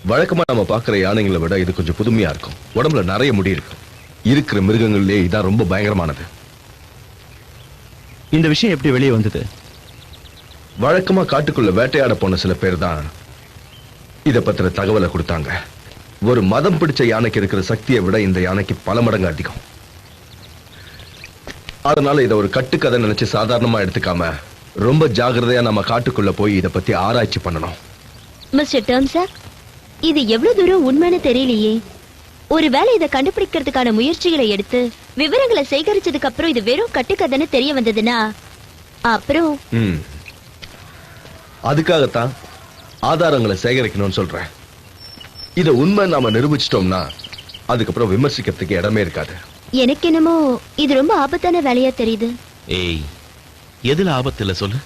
வழக்கமா நம்ம பாக்குற யானைகளை விட இது கொஞ்சம் புதுமையா இருக்கும். உடம்புல நிறைய முடி இருக்கும். இருக்கிற மிருகங்கள்லயே இதான் ரொம்ப பயங்கரமானது. இந்த விஷயம் எப்படி வெளியே வந்தது? வழக்கமா காட்டுக்குள்ள வேட்டையாட போன சில பேர் தான் இத பத்தின தகவலை கொடுத்தாங்க. ஒரு மதம் பிடிச்ச யானைக்கு இருக்கிற சக்தியை விட இந்த யானைக்கு பல மடங்கு அதிகம். அதனால இத ஒரு கட்டுக்கதை நினைச்சு சாதாரணமா எடுத்துக்காம ரொம்ப ஜாகிரதையா நம்ம காட்டுக்குள்ள போய் இத பத்தி ஆராய்ச்சி பண்ணணும். மிஸ்டர் டர்ம்சக், இது எவ்வளவு தூரம் உண்மைன்னு தெரியலையே. ஒருவேளை இதை கண்டுபிடிக்கிறதுக்கான முயற்சிகளை எடுத்து விவரங்களை சேகரிச்சதுக்கு அப்புறம் இது வெறும் கட்டுக்கதைன்னு தெரிய வந்ததுன்னா அப்புறம் அதுக்காகத்தான் ஆதாரங்களை சேகரிக்கணும்னு சொல்றேன். இத உண்மை நாம நிரூபிச்சிட்டோம்னா அதுக்கப்புறம் விமர்சிக்கிறதுக்கு இடமே இருக்காது. எனக்கு என்னமோ இது ரொம்ப ஆபத்தான வேலையா தெரியுது. ஏய், எதுல ஆபத்து இல்ல சொல்லு.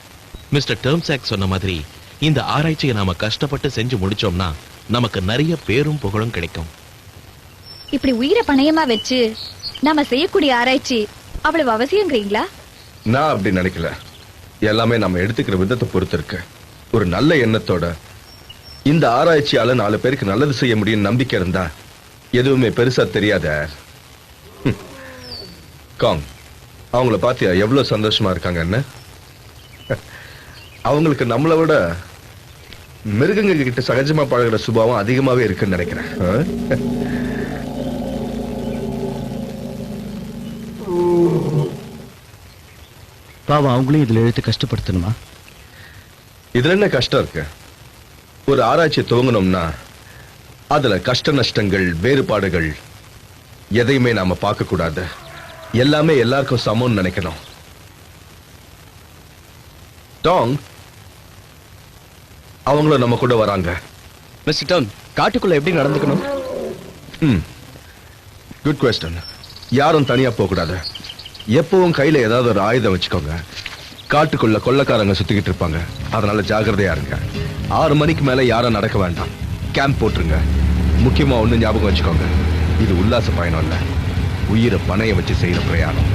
மிஸ்டர் டர்ம்சாக் சொன்ன மாதிரி இந்த ஆராய்ச்சியை நாம கஷ்டப்பட்டு செஞ்சு முடிச்சோம்னா நமக்கு நிறைய பேரும் புகழும் கிடைக்கும். இப்படி உயிரை பணயமா வச்சு நாம செய்யக்கூடிய ஆராய்ச்சி அவ்வளவு அவசியம்ங்கிறீங்களா? நான் அப்படி நினைக்கல. எல்லாமே நம்ம எடுத்துக்கிற விதத்தை பொறுத்து இருக்கு. ஒரு நல்ல எண்ணத்தோட இந்த ஆராய்ச்சியால 4 பேருக்கு நல்லது செய்ய முடியும் நம்பிக்கை இருந்தா எதுவுமே பெருசா தெரியாத. காங், அவங்கள பாத்தியா எவ்வளவு சந்தோஷமா இருக்காங்க. என்ன அவங்களுக்கு நம்மளை விட மிருகங்க கிட்ட சகஜமா பழகிற சுபாவம் அதிகமாவே இருக்குன்னு நினைக்கிறேன். பாவம், அவங்களையும் இதுல எழுத்து கஷ்டப்படுத்தணுமா? இதுல என்ன கஷ்டம் இருக்கு? ஒரு ஆராய்ச்சி துவங்கணும்னா அதுல கஷ்ட நஷ்டங்கள், வேறுபாடுகள் எதையுமே நாம பார்க்க கூடாது. எல்லாமே எல்லாருக்கும் சமம்னு நினைக்கணும். டாங், அவங்களும் நம்ம கூட வராங்க. மிஸ்டர் டவுன், காட்டுக்குள்ள எப்படி நடந்துக்கணும்? Good question. யாரும் தனியா போக கூடாது. எப்பவும் கையில ஏதாவது ஒரு ஆயுதம் வச்சுக்கோங்க. காட்டுக்குள்ள கொள்ளைக்காரங்க சுத்திக்கிட்டு இருப்பாங்க. அதனால ஜாகிரதையா இருங்க. 6 மணிக்கு மேல யாரும் நடக்க வேண்டாம். கேம்ப் போட்டுருங்க. முக்கியமா ஒண்ணு ஞாபகம் வச்சுக்கோங்க, இது உல்லாச பயணம் இல்ல, உயிரை பணைய வச்சு செய்யற பிரயாணம்.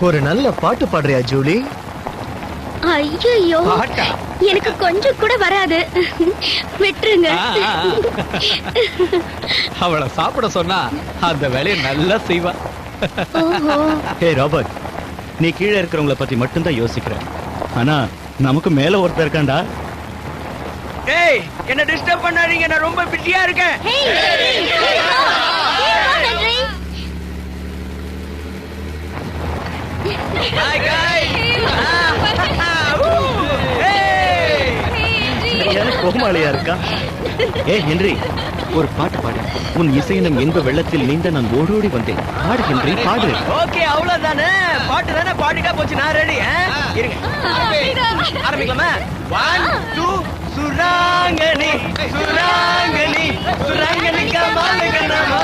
ஒரு நல்ல பாட்டு பாடுறியா ஜூலி? ஐயோ, எனக்கு கொஞ்சம் கூட வராது, விட்டுருங்க. அவளை சாப்பிட சொன்னா அந்த வேலையை நல்லா செய்வா. ஹே ராபர்ட், நீ கீழே இருக்கிறவங்கள பத்தி மட்டும்தான் யோசிக்கிற. ஆனா நமக்கு மேல ஒருத்தர் இருக்காண்டா. ஏய், என்ன டிஸ்டர்ப் பண்ணாதீங்க, நான் ரொம்ப பிஸியா இருக்கேன். Hi guys. கோமாளியா இருக்கா? ஏ ஹென்றி, ஒரு பாட்டு பாடு. உன் இசையினம் என்ப வெள்ளத்தில் நீந்த நான் ஓடோடி வந்தேன். பாடு ஹென்றி, பாடு. ஓகே, அவ்வளவுதானே. பாட்டு தானே, பாடிட்டா போச்சு. நான் ரெடி. இருங்க, ஆரம்பிக்கலாமா? 1 2 சுராங்கனி சுராங்கனி சுராங்கனி கமால் கனமா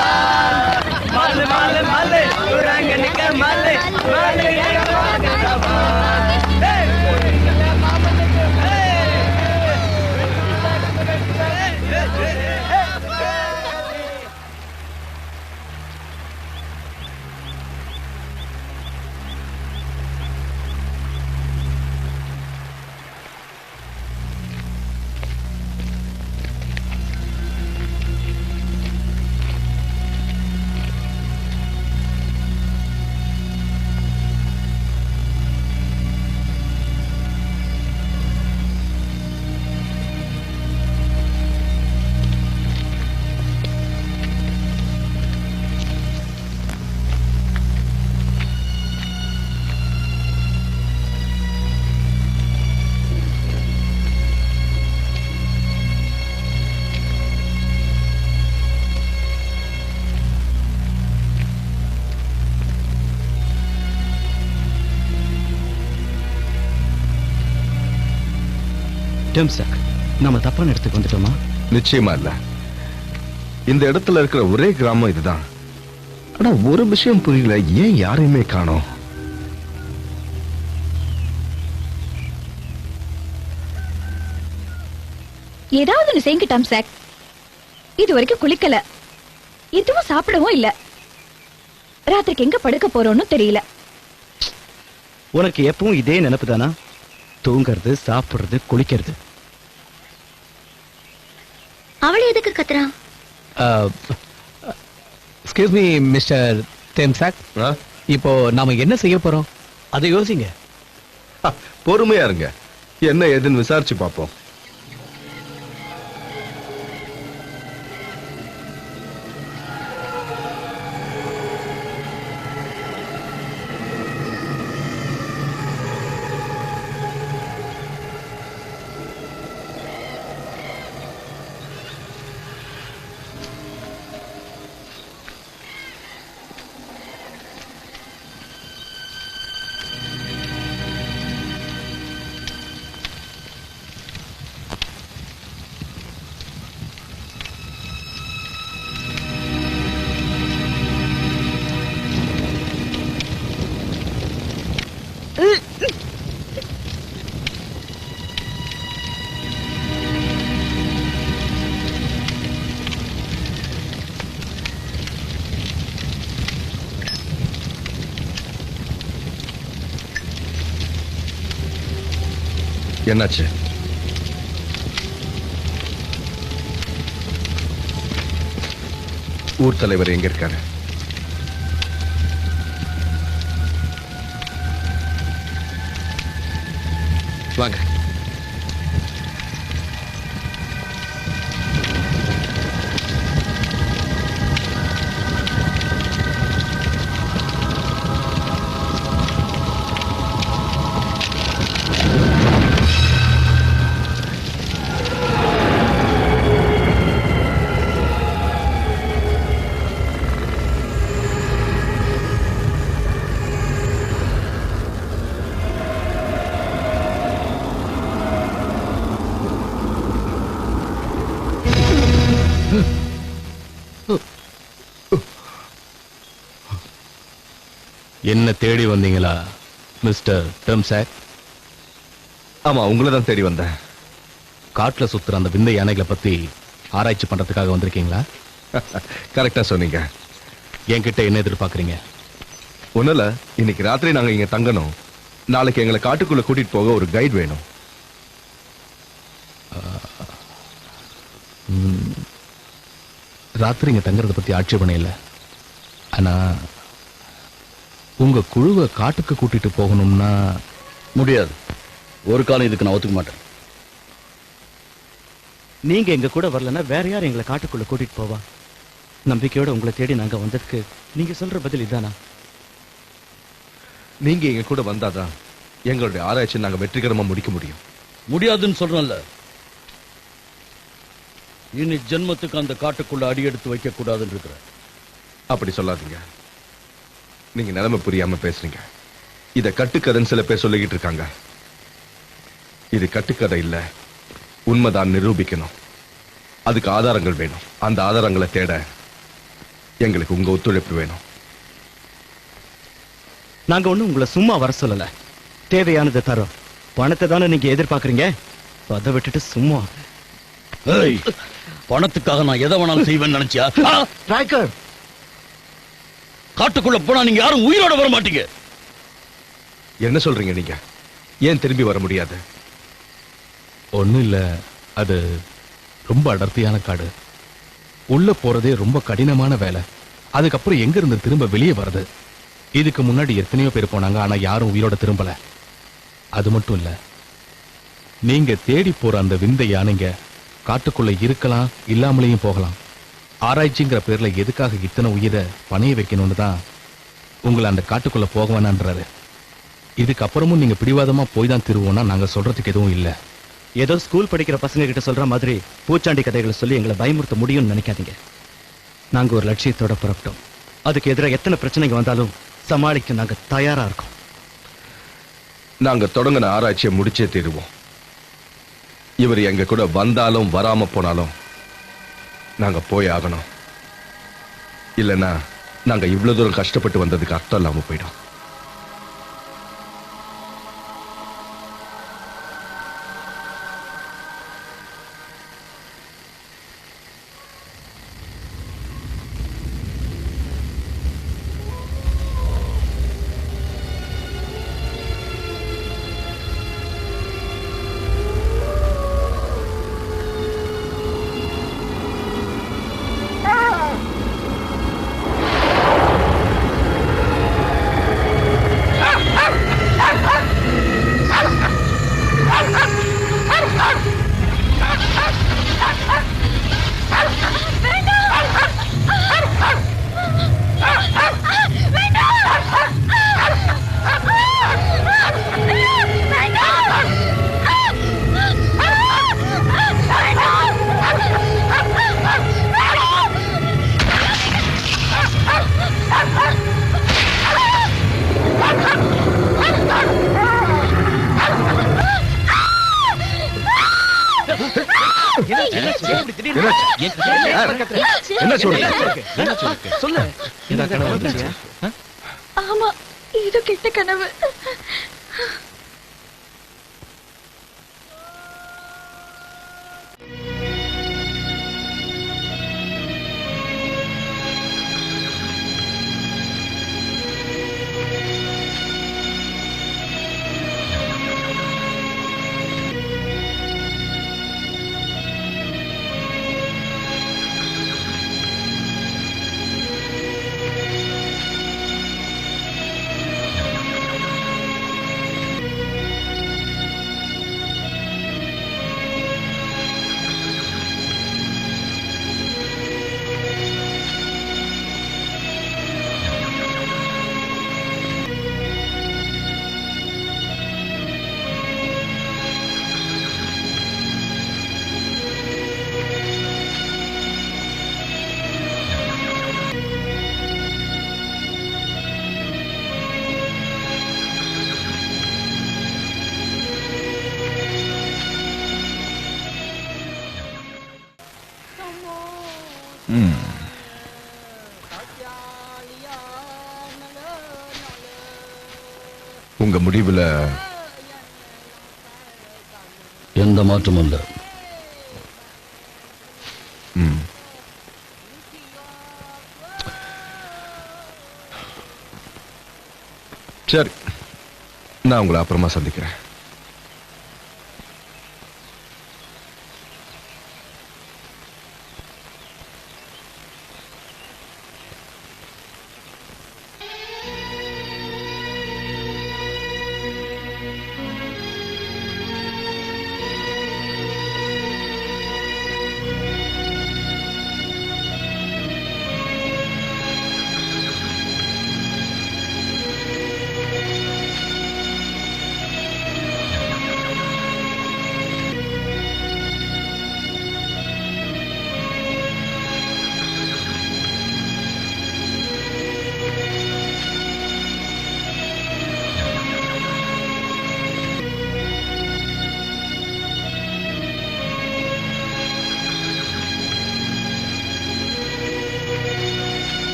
மாலே மாலே மாலே சுராங்கனி கமாலே மாலே கமால் கனமா. டம்சக், நம்ம தப்பான இடத்துக்கு வந்துட்டோமா? நிச்சயமா இல்ல. இந்த இடத்துல இருக்கிற ஒரே கிராமம் இதுதான். ஆனா ஒரு விஷயம் புரியல, ஏன் யாரையுமே காணோம்? ஏதாவது ஒண்ணு செய்யுங்க டாம் சாக். இது வரைக்கும் குளிக்கல, எதுவும் சாப்பிடவும் இல்ல. ராத்திரிக்கு எங்க படுக்க போறோம்னு தெரியல. உனக்கு எப்பவும் இதே நினைப்பு தானா? தூங்குறது, சாப்பிடுறது, குளிக்கிறது. அவளை எதுக்கு கத்துறான்? எக்ஸ்கியூஸ் மீ மிஸ்டர் டெம்சாக், ஆ? இப்போ நாம என்ன செய்ய போறோம்? அதை யோசிங்க. பொறுமையா இருங்க, என்ன ஏதுன்னு விசாரிச்சு பார்ப்போம். என்னாச்சு? ஊர் தலைவர் எங்க இருக்காரு? வாங்க. என்ன தேடி வந்தீங்களா மிஸ்டர் டெம்சாக்? ஆமா, உங்களை தான் தேடி வந்தேன். காட்டுல சுத்துற அந்த விந்தை யானைகளை பத்தி ஆராய்ச்சி பண்றதுக்காக வந்திருக்கீங்களா? கரெக்டா சொன்னீங்க. என்கிட்ட என்ன எதிர்பார்க்கறீங்க? ஒண்ணுல, இன்னைக்கு ராத்திரி நாங்க இங்க தங்கணும். நாளைக்கு எங்களை காட்டுக்குள்ள கூட்டிட்டு போக ஒரு கைடு வேணும். ராத்திரி இங்க தங்கறத பத்தி ஆட்சேபணம் இல்லை. ஆனா உங்க குழுவை காட்டுக்கு கூட்டிட்டு போகணும்னா முடியாது. ஒரு காலம் இதுக்கு நான் ஒத்துக்க மாட்டேன். நீங்க எங்க கூட வரலன்னா வேற யார் எங்களை காட்டுக்குள்ள கூட்டிட்டு போவா? நம்பிக்கையோட உங்களை தேடி நாங்க வந்ததுக்கு நீங்க சொல்ற பதில் இதானா? நீங்க எங்க கூட வந்தாதான் எங்களுடைய ஆராய்ச்சி நாங்க வெற்றிகரமா முடிக்க முடியும். முடியாதுன்னு சொல்றேன்ல. இனி ஜென்மத்துக்கு அந்த காட்டுக்குள்ள அடி எடுத்து வைக்க கூடாதுன்னு இருக்கிற. அப்படி சொல்லாதீங்க. நீங்க நிலைமை புரியாம பேசுறீங்க. இத கட்டுக்கதைன்னு சில பேர் சொல்லிக்கிட்டு இருக்காங்க. இது கட்டுக்கதை இல்ல, உண்மைதான் நிரூபிக்கணும். அதுக்கு ஆதாரங்கள் வேணும். அந்த ஆதாரங்களை தேட எங்களுக்கு உங்க ஒத்துழைப்பு வேணும். நாங்க ஒண்ணும் உங்களை சும்மா வர சொல்லல. தேவையானதை தரோம். பணத்தை தானே நீங்க எதிர்பார்க்கறீங்க. அதை விட்டுட்டு சும்மா ஏய், பணத்துக்காக நான் எதை வேணாலும் செய்வேன்னு நினைச்சியா? ராய்கர், காட்டுக்குள்ள போனா நீங்க யாரும் உயிரோட வர மாட்டீங்க. என்ன சொல்றீங்க நீங்க? ஏன் திரும்பி வர முடியாது? ஒண்ணும் இல்ல, அது ரொம்ப அடர்த்தியான காடு. உள்ள போறதே ரொம்ப கடினமான வேலை. அதுக்கப்புறம் எங்க இருந்து திரும்ப வெளியே வருது? இதுக்கு முன்னாடி எத்தனையோ பேர் போனாங்க, ஆனா யாரும் உயிரோட திரும்பல. அது மட்டும் இல்ல, நீங்க தேடி போற அந்த விந்தை யானைங்க காட்டுக்குள்ள இருக்கலாம், இல்லாமலேயும் போகலாம். ஆராய்ச்சிங்கிற பேர்ல எதுக்காக இத்தனை உயிரை பணைய வைக்கணும்னு தான் உங்களை அந்த காட்டுக்குள்ள போக வேணான்றாரு. இதுக்கப்புறமும் நீங்க பிடிவாதமா போய் தான் திருவோம்னா நாங்க சொல்றதுக்கு எதுவும் இல்லை. ஏதோ ஸ்கூல் படிக்கிற பசங்க கிட்ட சொல்ற மாதிரி பூச்சாண்டி கதைகளை சொல்லி எங்களை பயமுறுத்த முடியும்னு நினைக்காதீங்க. நாங்க ஒரு லட்சியத்தோட புறப்பட்டோம். அதுக்கு எதிராக எத்தனை பிரச்சனைங்க வந்தாலும் சமாளிக்க நாங்க தயாரா இருக்கோம். நாங்க தொடங்கின ஆராய்ச்சியை முடிச்சே தீருவோம். இவர் எங்க கூட வந்தாலும் வராம போனாலும் நாங்க போய் ஆகணும். இல்லைன்னா நாங்க இவ்வளவு தூரம் கஷ்டப்பட்டு வந்ததுக்கு அர்த்தம் இல்லாம போயிடும். என்ன சொல்றீங்க? சொல்லு. இந்த கனவு வந்துருச்சு. ஆமா இது கெட்ட கனவு. உங்க முடிவுல எந்த மாற்றமும் இல்ல. சரி, நான் உங்களை அப்புறமா சந்திக்கிறேன்.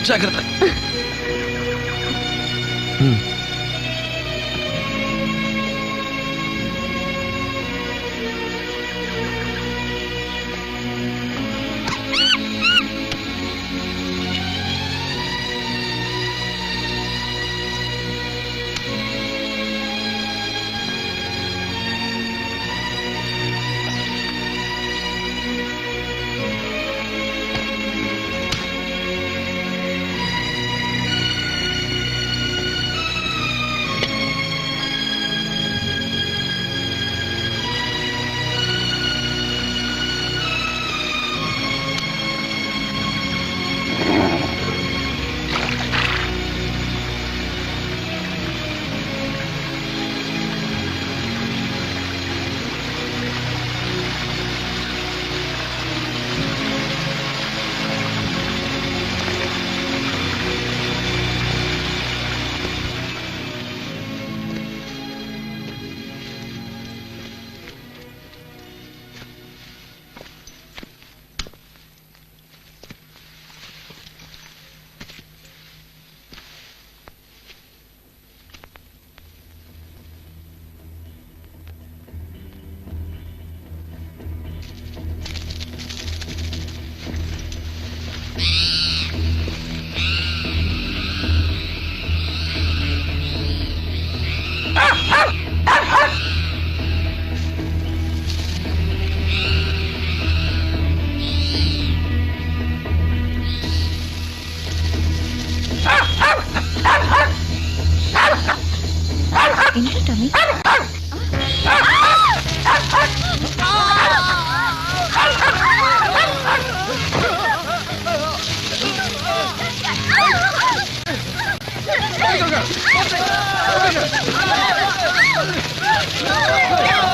ஜாக்கிரதை. என்ன டாமி? போடுங்க.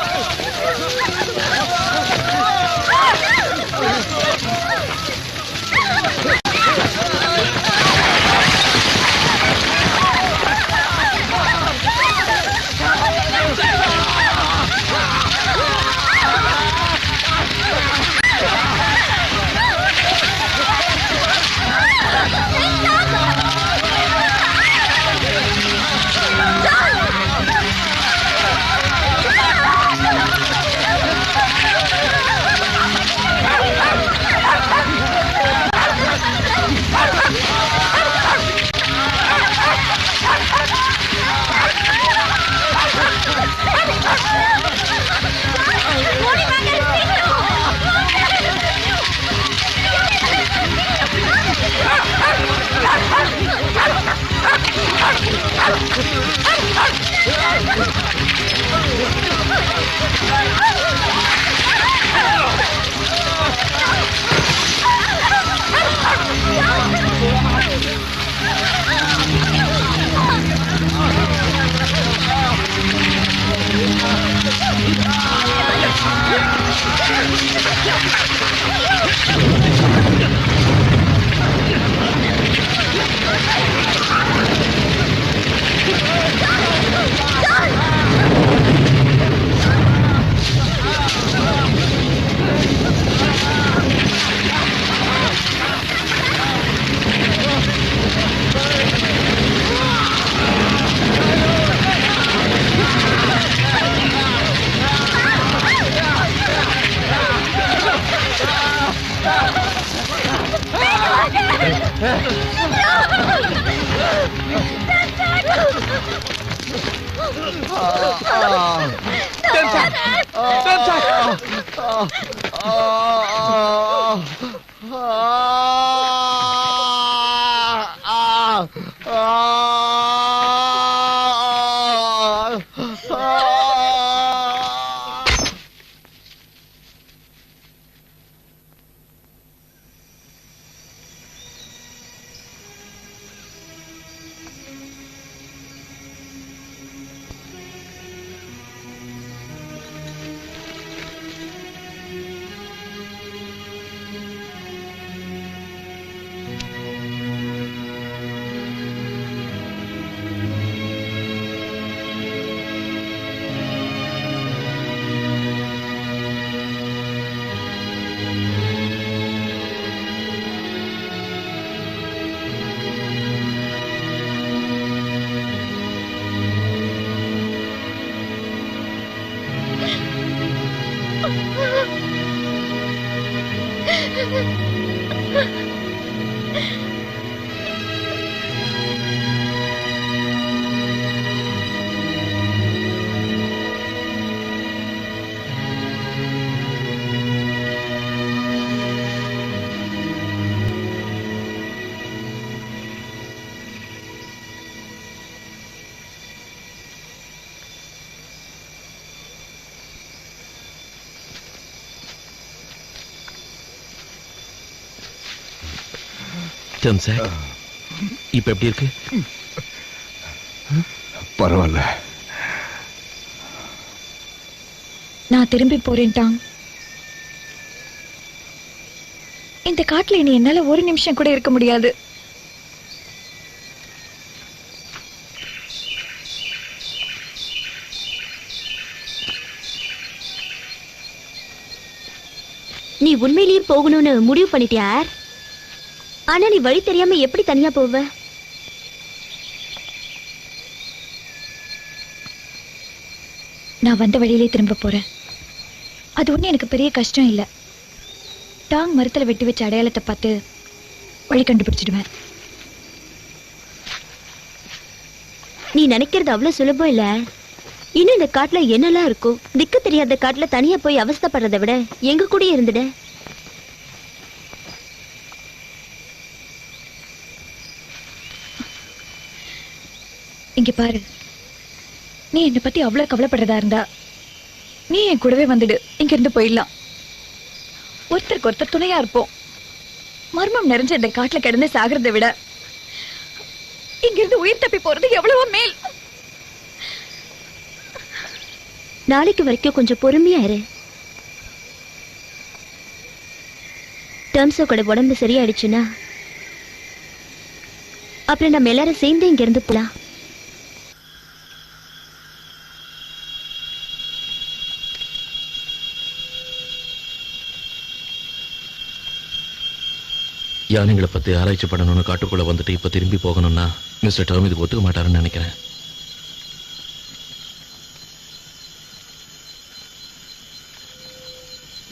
டெர்ம்சாக், இப்ப எப்படி இருக்கு? பரவாயில்ல. நான் திரும்பி போறேன்டான். இந்த காட்டுல இனி என்னால ஒரு நிமிஷம் கூட இருக்க முடியாது. நீ உண்மையிலேயே போகணும்னு முடிவு பண்ணிட்டியா? ஆனா நீ வழி தெரியாம எப்படி தனியா போவ? நான் வந்த வழியிலே திரும்ப போறேன். அது ஒண்ணு எனக்கு பெரிய கஷ்டம் இல்ல. டாங் மரத்துல வெட்டி வச்ச அடையாளத்தை பார்த்து வழி கண்டுபிடிச்சிடுவேன். நீ நினைக்கிறது அவ்வளவு சுலபம் இல்ல. இன்னும் இந்த காட்டுல என்னெல்லாம் இருக்கும்? திக்கு தெரியாத காட்டுல தனியா போய் அவஸ்தைப்படுறதை விட எங்க கூட இருந்துட. இங்க பாரு, நீ என்னை பத்தி அவ்வளவு கவலைப்படுறதா இருந்தா நீ என் கூடவே வந்துடு. இங்க இருந்து போயிடலாம். ஒருத்தருக்கு ஒருத்தர் துணையா இருப்போம். மர்மம் நிறைஞ்ச இந்த காட்டுல கிடந்து சாகிறதை விட இங்கிருந்து உயிர் தப்பி போறது எவ்வளவோ மேல். நாளைக்கு வரைக்கும் கொஞ்சம் பொறுமையா இரு. டர்ம்ஸோட உடம்பு சரியாயிடுச்சுன்னா அப்புறம் நம்ம எல்லாரும் சேர்ந்து இங்க இருந்து போலாம். யானைகளை பத்தி ஆராய்ச்சி பண்ணணும்னு காட்டுக்குள்ள வந்துட்டு இப்ப திரும்பி போகணும்னா மிஸ்டர் டர்ம் இதுக்கு ஒத்துக்க மாட்டாருன்னு நினைக்கிறேன்.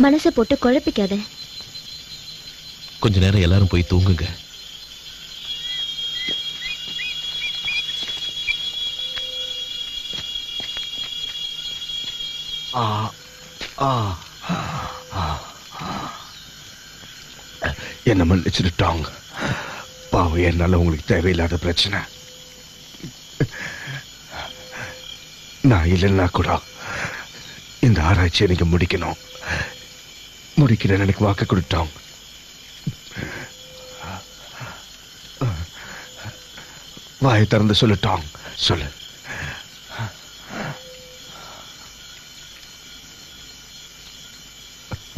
மனசை போட்டு குழப்பிக்காத. கொஞ்ச நேரம் எல்லாரும் போய் தூங்குங்க. என்ன மன்னிச்சிட்டாங்க. பாவம், என்னால உங்களுக்கு தேவையில்லாத பிரச்சனை. நான் இல்லைன்னா கூட இந்த ஆராய்ச்சியை நீங்க முடிக்கணும். முடிக்கிறேன் எனக்கு வாக்கு கொடுத்தோம். வாயை திறந்து சொல்லிட்டோம். சொல்லு.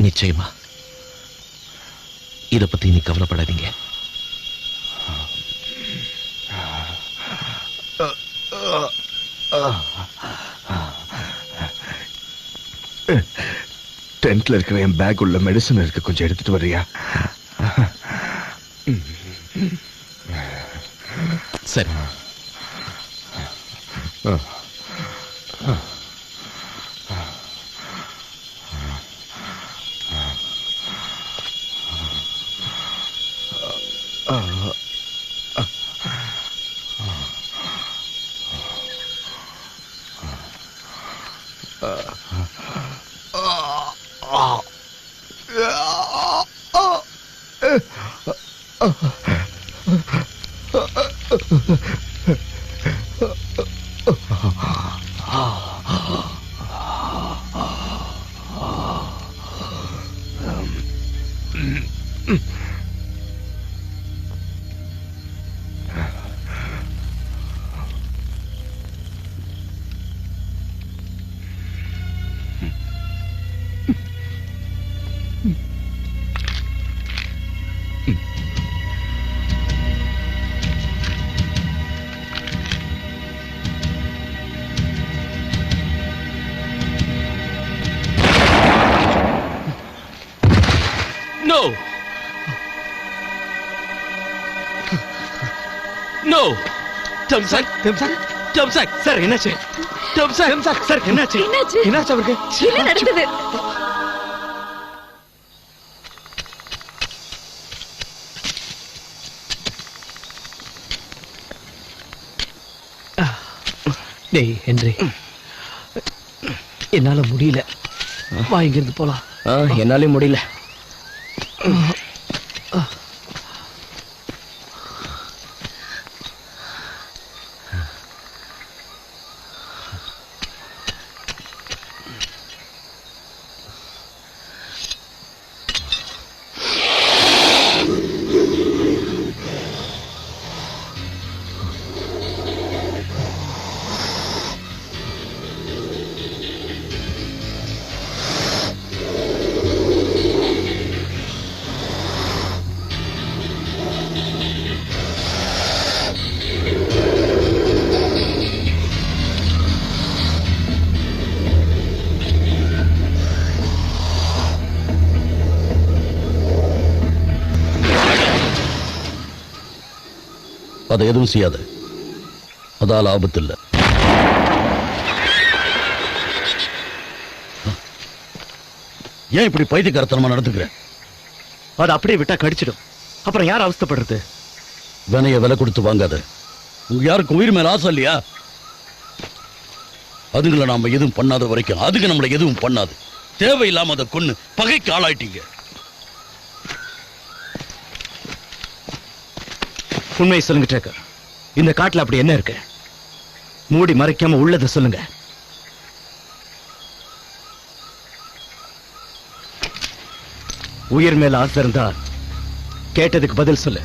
நிச்சயமா. இத பத்தி நீ கவலைப்படாதீங்க. டென்ட்ல இருக்கிற என் பேக் உள்ள மெடிசன் இருக்கு, கொஞ்சம் எடுத்துட்டு வரியா? சரி. No! No! டம்சாக் டம்சாக் சார் என்னாச்சு டம்சாக் சார் என்னாச்சு என்னாச்சு என்னாச்சு அவருக்கு என்ன நடந்தது? டேய் ஹென்றி, என்னால முடியல. வா இங்கிருந்து போலாம். என்னாலே முடியல. அதை எதுவும் செய்யாத, அதால் ஆபத்து இல்லை. ஏன் இப்படி பைத்தியக்காரத்தனமா நடந்துக்கிற? அதை அப்படியே விட்டா கடிச்சிடும். அப்புறம் யார் அவஸ்தைப்படுறது? வினைய விலை கொடுத்து வாங்காத. உங்க யாருக்கும் உயிர் மேல ஆசை இல்லையா? அதுங்களை நாம எதுவும் பண்ணாத வரைக்கும் அதுக்கு நம்மளை எதுவும் பண்ணாது. தேவையில்லாம அதை கொன்னு பகைக்கு ஆளாயிட்டீங்க. உண்மையை சொல்லுங்க ட்ரேக்கர், இந்த காட்டுல அப்படி என்ன இருக்கு? மூடி மறைக்காம உள்ளதை சொல்லுங்க. உயிர் மேல ஆசை இருந்தா கேட்டதுக்கு பதில் சொல்லு.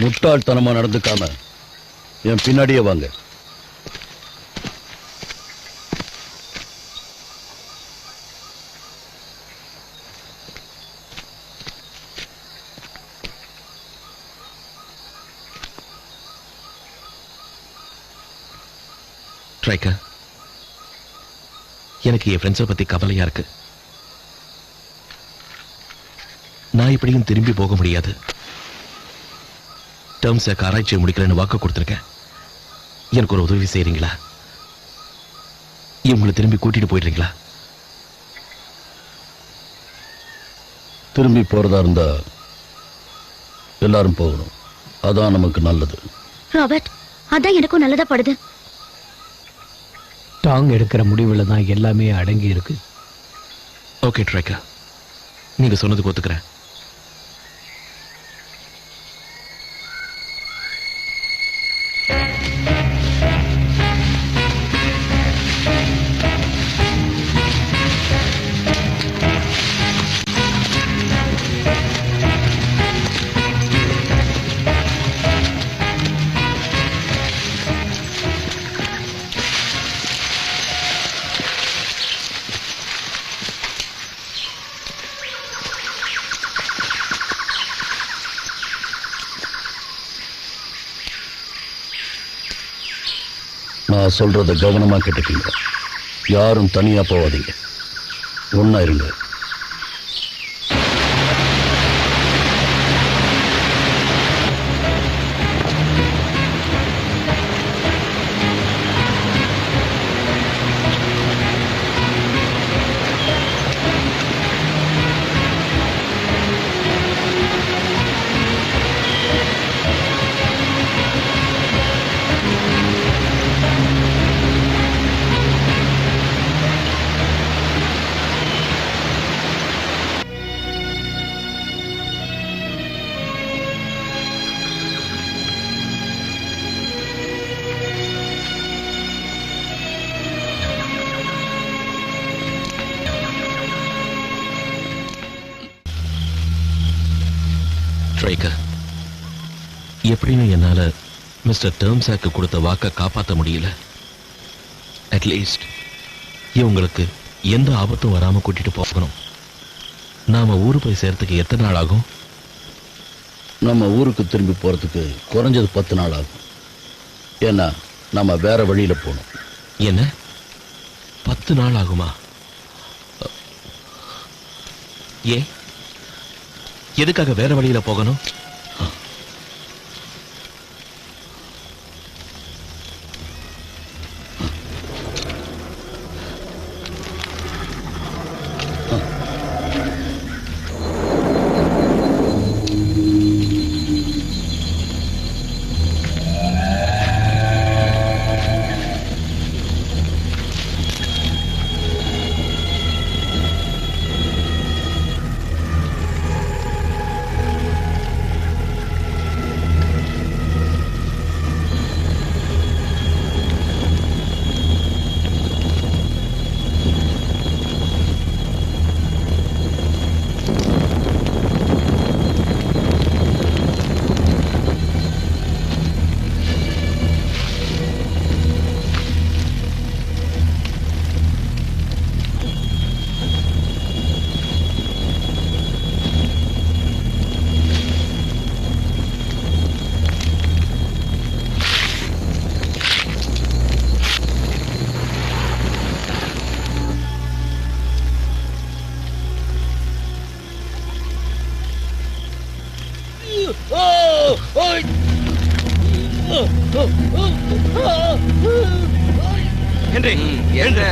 முட்டாள்தனமா நடந்துக்காம என் பின்னாடியே வாங்க. ட்ரைக்கர், எனக்கு என் ஃப்ரெண்ட்ஸை பத்தி கவலையா இருக்கு. நான் இப்படியும் திரும்பி போக முடியாது. டர்ம்ஸை ஆராய்ச்சியை முடிக்கலன்னு வாக்கு கொடுத்துருக்கேன். எனக்கு ஒரு உதவி செய்றீங்களா? இவங்களை திரும்பி கூட்டிட்டு போயிடுறீங்களா? திரும்பி போறதா இருந்தா எல்லாரும் போகணும். அதான் நமக்கு நல்லது. ராபர்ட், அதான் எனக்கும் நல்லதா படுது. டாங் எடுக்கிற முடிவுல தான் எல்லாமே அடங்கி இருக்கு. ஓகே ட்ரைக்கர், நீங்க சொன்னதுக்கு ஒத்துக்கிறேன். நான் சொல்றத கவனமா கேட்டுக்கீங்க. யாரும் தனியா போவாதீங்க, ஒண்ணா இருங்க. ஸ்ட்ரைக்கர், எப்படியும் என்னால மிஸ்டர் டேர்ம்சாக்கு கொடுத்த வாக்கை காப்பாற்ற முடியல. அட்லீஸ்ட் இவங்களுக்கு எந்த ஆபத்தும் வராம கூட்டிட்டு போகணும். நாம ஊரு போய் சேர்த்துக்கு எத்தனை நாள் ஆகும்? நம்ம ஊருக்கு திரும்பி போறதுக்கு குறைஞ்சது 10 நாள் ஆகும். ஏன்னா நம்ம வேற வழியில போகணும். என்ன 10 நாள் ஆகுமா? ஏன், எதுக்காக வேற வழியில போகணும்? ஹென்றி, எழுந்த.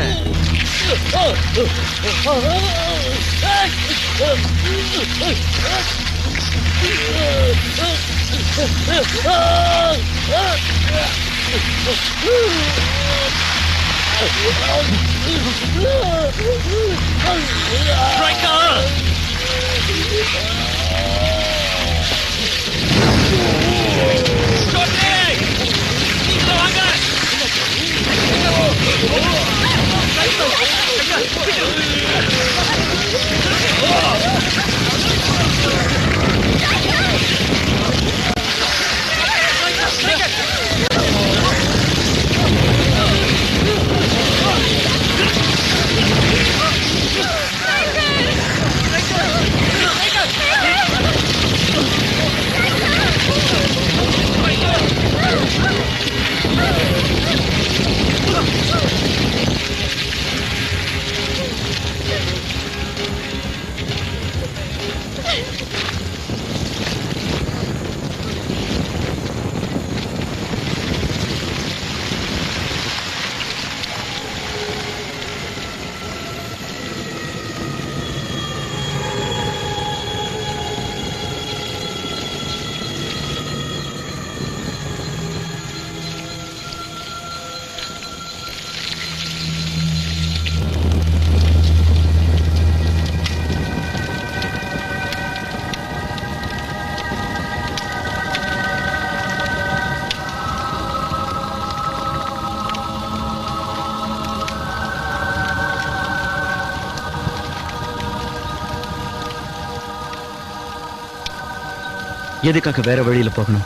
எதுக்காக வேற வழியில போகணும்?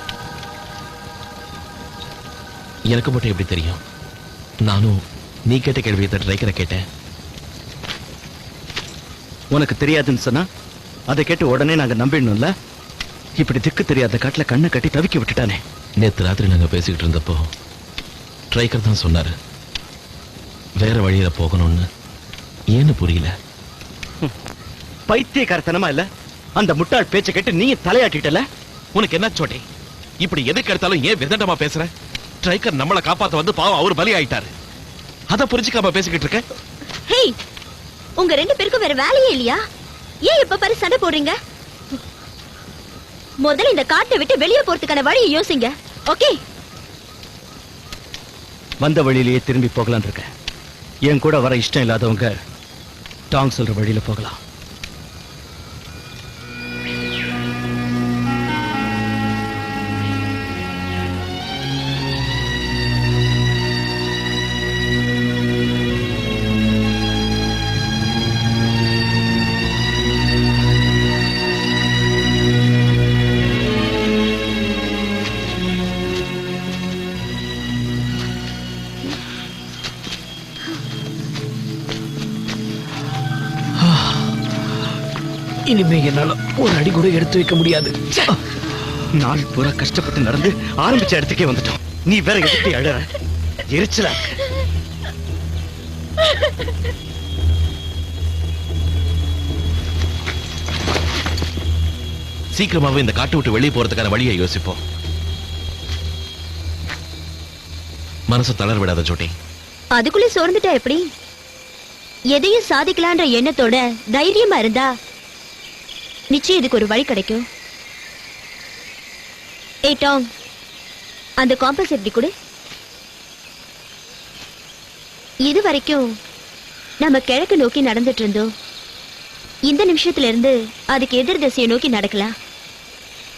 எனக்கு மட்டும் எப்படி தெரியும்? நானும் நீ கேட்ட கேள்வியை ட்ரைக்கரை கேட்டேன். உனக்கு தெரியாதுன்னு சொன்னா அதை கேட்டு உடனே நாங்க நம்பிடணும்ல. இப்படி திக்கு தெரியாத காட்டுல கண்ணை கட்டி தவிக்க விட்டுட்டானே. நேத்து ராத்திரி நாங்க பேசிக்கிட்டு இருந்தப்போ ட்ரைக்கர் தான் சொன்னாரு வேற வழியில போகணும்னு. ஏன்னு புரியல. பைத்தியக்காரத்தனமா இல்ல? அந்த முட்டாள் பேச்சை கேட்டு நீ தலையாட்டிட்டல. உனக்கு என்ன சோட்டி, இப்படி எதுக்கு எடுத்தாலும் ஏன் விதண்டமா பேசுற? ட்ரைக்கர் நம்மளை காப்பாத்த வந்து பாவம் அவர் பலி ஆயிட்டாரு. அத புரிஞ்சுக்காம பேசிக்கிட்டு இருக்க. ஹேய், உங்க 2 பேருக்கும் வேற வேலையே இல்லையா? ஏன் எப்ப பாரு சண்டை போடுறீங்க? முதல்ல இந்த காட்டை விட்டு வெளியே போறதுக்கான வழியை யோசிங்க. ஓகே, வந்த வழியிலேயே திரும்பி போகலாம் இருக்கேன். என் கூட வர இஷ்டம் இல்லாதவங்க டாங் சொல்ற வழியில போகலாம். இனிமே என்னால ஒரு அடி கூட எடுத்து வைக்க முடியாது. நாள் பூரா கஷ்டப்பட்டு நடந்து ஆரம்பிச்ச இடத்துக்கே வந்துட்டோம். நீ வேற எதுக்கு அழற? எரிச்சலா இருக்கு. சீக்கிரமாவே இந்த காட்டு விட்டு வெளியே போறதுக்கான வழியை யோசிப்போம். மனசு தளர விடாத ஜோட்டி. அதுக்குள்ள சோர்ந்துட்டா எப்படி? எதையும் சாதிக்கலான்ற எண்ணத்தோட தைரியமா இருந்தா நிச்சயம் இதுக்கு ஒரு வழி கிடைக்கும். ஏய் டாம், அந்த காம்பஸ் எப்படி கொடு. இது வரைக்கும் நம்ம கிழக்கு நோக்கி நடந்துட்டு இருந்தோம். இந்த நிமிஷத்துல இருந்து அதுக்கு எதிர் திசையை நோக்கி நடக்கலாம்.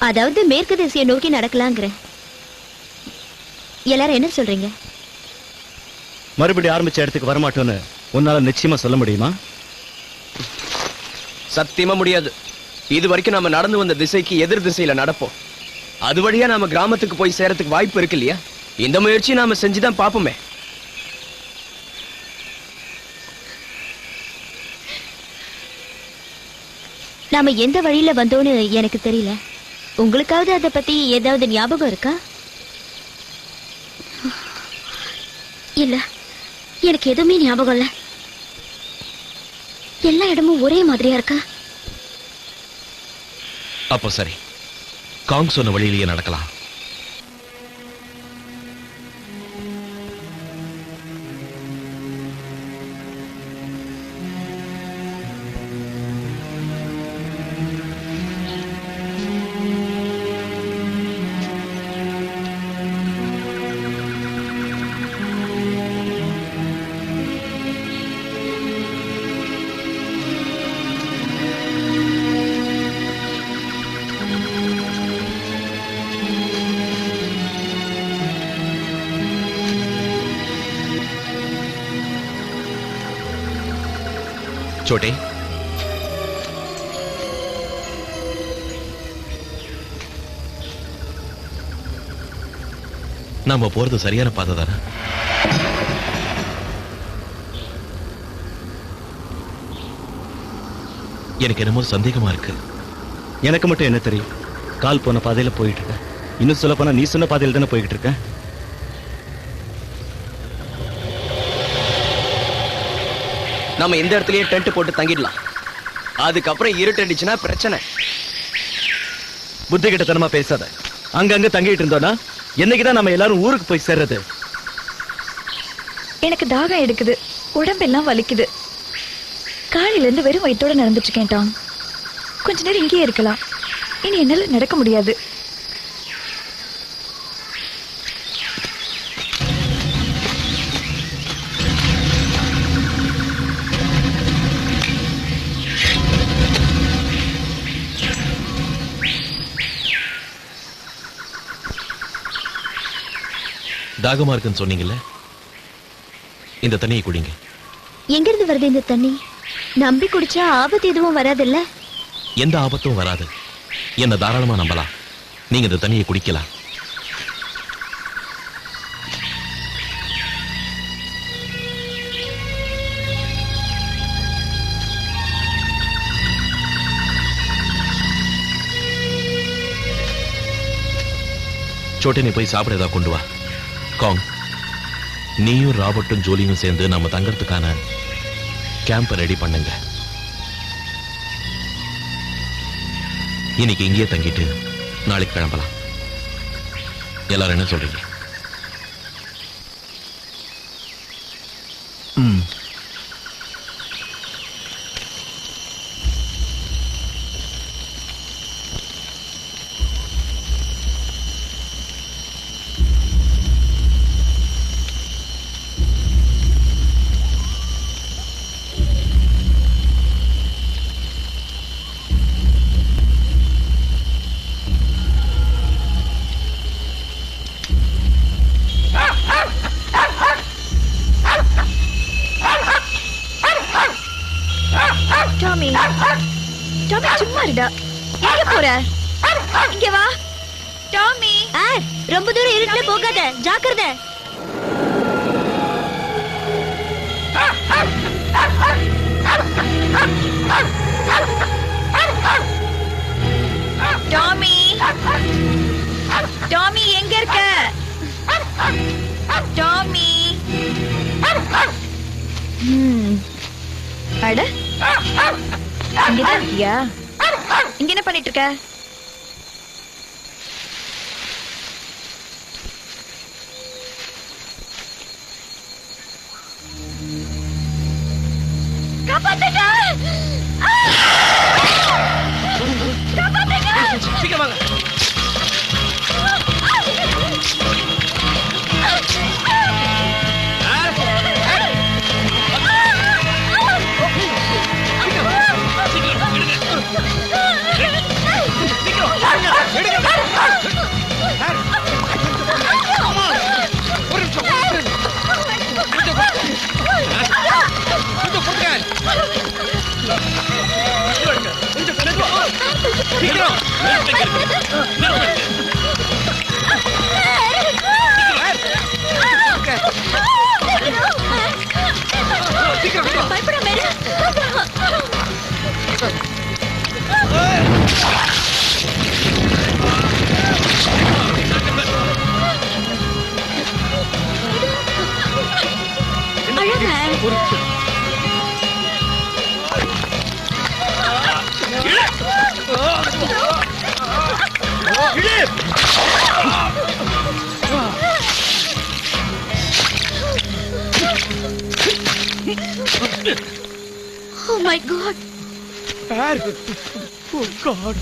அதாவது மேற்கு திசையை நோக்கி நடக்கலாங்கிற. எல்லாரும் என்ன சொல்றீங்க? மறுபடியும் ஆரம்பிச்ச இடத்துக்கு வரமாட்டோன்னு உன்னால நிச்சயமா சொல்ல முடியுமா? சத்தியமா முடியாது. இது வரைக்கும் நாம நடந்து வந்த திசைக்கு எதிர் திசையில நடப்போம். அது வழியா நாம கிராமத்துக்கு போய் சேரத்துக்கு வாய்ப்பு இருக்கு இல்லையா? இந்த முயற்சி நாம செஞ்சுதான் பாப்போமே. நாம எந்த வழியில வந்தோன்னு எனக்கு தெரியல. உங்களுக்காவது அதை பத்தி ஏதாவது ஞாபகம் இருக்கா? இல்ல, எனக்கு எதுவுமே ஞாபகம் இல்ல. எல்லா இடமும் ஒரே மாதிரியா இருக்கா? அப்போ சரி, காங் சொன்ன வழியிலேயே நடக்கலாம். छोटे நாம போறது சரியான பாதை தானே? எனக்கு என்னமோ சந்தேகமா இருக்கு. எனக்கு மட்டும் என்ன தெரியும்? கால் போன பாதையில போயிட்டு இருக்க. இன்னும் சொல்ல போனா நீ சொன்ன பாதையில தானே போய்கிட்டு இருக்க. நம்ம இந்த இடத்துலயே டென்ட் போட்டு தங்கிடலாம். அதுக்கப்புறம் இருட்டடிச்சுன்னா பிரச்சனை. புத்தி கிட்டத்தனமா பேசாத. அங்கங்க தங்கிட்டு இருந்தோம்னா என்னைக்குதான் நம்ம எல்லாரும் ஊருக்கு போய் சேர்றது? எனக்கு தாகம் எடுக்குது, உடம்பெல்லாம் வலிக்குது. காலையில இருந்து வெறும் வயித்தோட நடந்துட்டு இருக்கேன் டாம். கொஞ்ச நேரம் இங்கேயே இருக்கலாம். இனி என்னால நடக்க முடியாது. தாகமா இருக்குன்னு சொன்னீங்கல்ல, இந்த தண்ணியை குடிங்க. எங்கிருந்து வருது இந்த தண்ணி? நம்பி குடிச்சா ஆபத்து எதுவும் வராதுல்ல? எந்த ஆபத்தும் வராது. என்ன தாராளமா நம்பலாம். நீங்க இந்த தண்ணியை குடிக்கலாம். சோட்டே, நீ போய் சாப்பிட ஏதாவது கொண்டு வா. காங், நீயும் ராபர்ட்டும் ஜோலியும் சேர்ந்து நம்ம தங்கறதுக்கான கேம்ப ரெடி பண்ணுங்க. இன்னைக்கு இங்கேயே தங்கிட்டு நாளைக்கு கிளம்பலாம். எல்லாரும் என்ன சொல்றீங்க? டாமி, டாமி சும்மா இருடா. எங்க போற? இங்க வா டாமி. ரொம்ப தூரம் இருட்டுல போகாத, ஜாக்கிரதை. டாமி எங்க இருக்க? டாமி. அட, இங்கதான் இருக்கியா? இங்க என்ன பண்ணிட்டு இருக்க? காப்பாத்துங்க! காப்பாத்துங்க! சீக்கிரம் வாங்க. பயப்படாம இரு. அழாம. Oh my God. Oh God.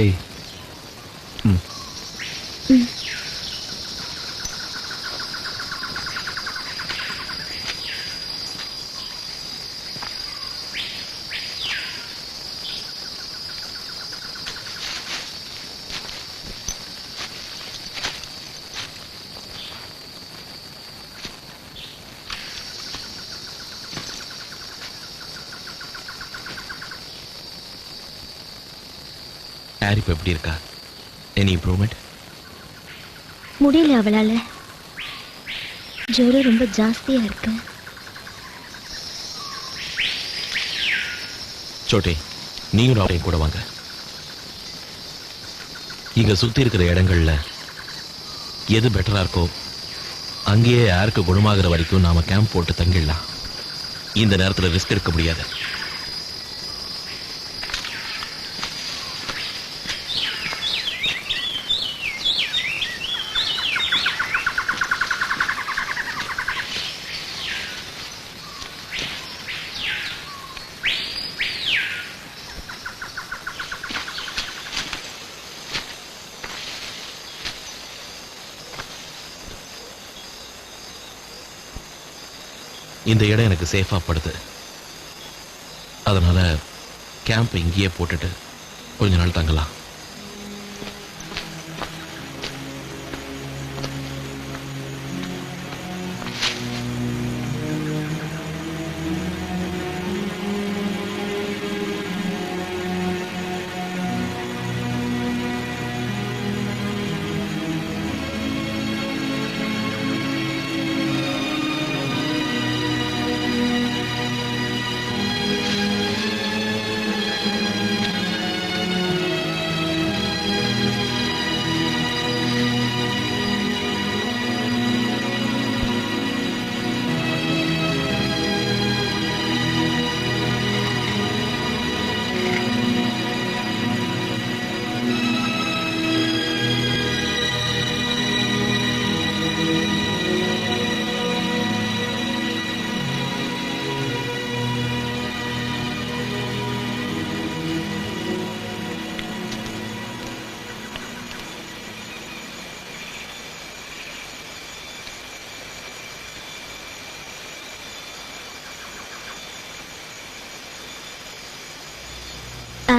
ஏய். ஹாரி இப்ப எப்படி இருக்கா? Any improvement? முடியல அவளால. ஜுரம் ரொம்ப ஜாஸ்தியா இருக்கு. சோட்டே, நீயும் ராவையும் கூட வாங்க. இங்க சுத்தி இருக்கிற இடங்கள்ல எது பெட்டரா இருக்கோ அங்கேயே யாருக்கு குணமாகிற வரைக்கும் நாம கேம்ப் போட்டு தங்கிடலாம். இந்த நேரத்துல ரிஸ்க் எடுக்க முடியாது. இந்த இடம் எனக்கு சேஃபா படுது. அதனால கேம்ப் இங்கேயே போட்டுட்டு கொஞ்ச நாள் தங்கலாம்.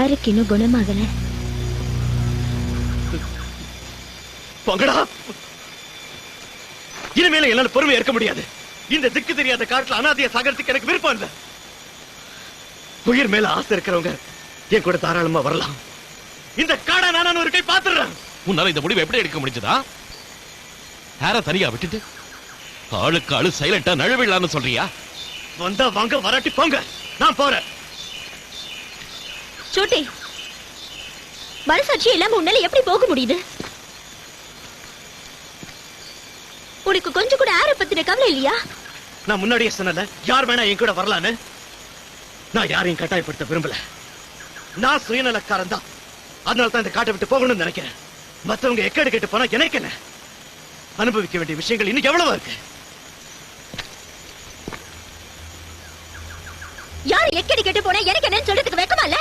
ஆருக்கு இன்னும் குணமாகல. போங்கடா. இனிமேல என்னால பொறுமை ஏற்க முடியாது. இந்த திக்கு தெரியாத காட்டுல அனாதைய சாகறதுக்கு எனக்கு விருப்பம் இல்லை. உயிர் மேல ஆசை இருக்கிறவங்க என் கூட தாராளமா வரலாம். இந்த காடை நான் ஒரு கை பாத்துறேன். உன்னால இந்த முடிவை எப்படி எடுக்க முடிஞ்சதா? யார தனியா விட்டுட்டு ஆளுக்கு ஆளு சைலண்டா நழுவிடலாம்னு சொல்றியா? வந்தா வாங்க, வராட்டி போங்க. நான் போறேன். சோட்டே, மனசாட்சி இல்லாம உன்னால எப்படி போக முடியுது? உனக்கு கொஞ்சம் கூட ஆர பத்தின கவலை இல்லையா? நான் முன்னாடியே சொன்னல, யார் வேணா என் கூட வரலான்னு. நான் யாரையும் கட்டாயப்படுத்த விரும்பல. நான் சுயநலக்காரன் தான். அதனால தான் இந்த காட்டை விட்டு போகணும்னு நினைக்கிறேன். மத்தவங்க எக்கேடு கேட்டு போனா எனக்கு என்ன? அனுபவிக்க வேண்டிய விஷயங்கள் இன்னும் எவ்வளவா இருக்கு. யார் எக்கடி கேட்டு போனா எனக்கு என்னன்னு சொல்றதுக்கு வெக்கமா இல்ல?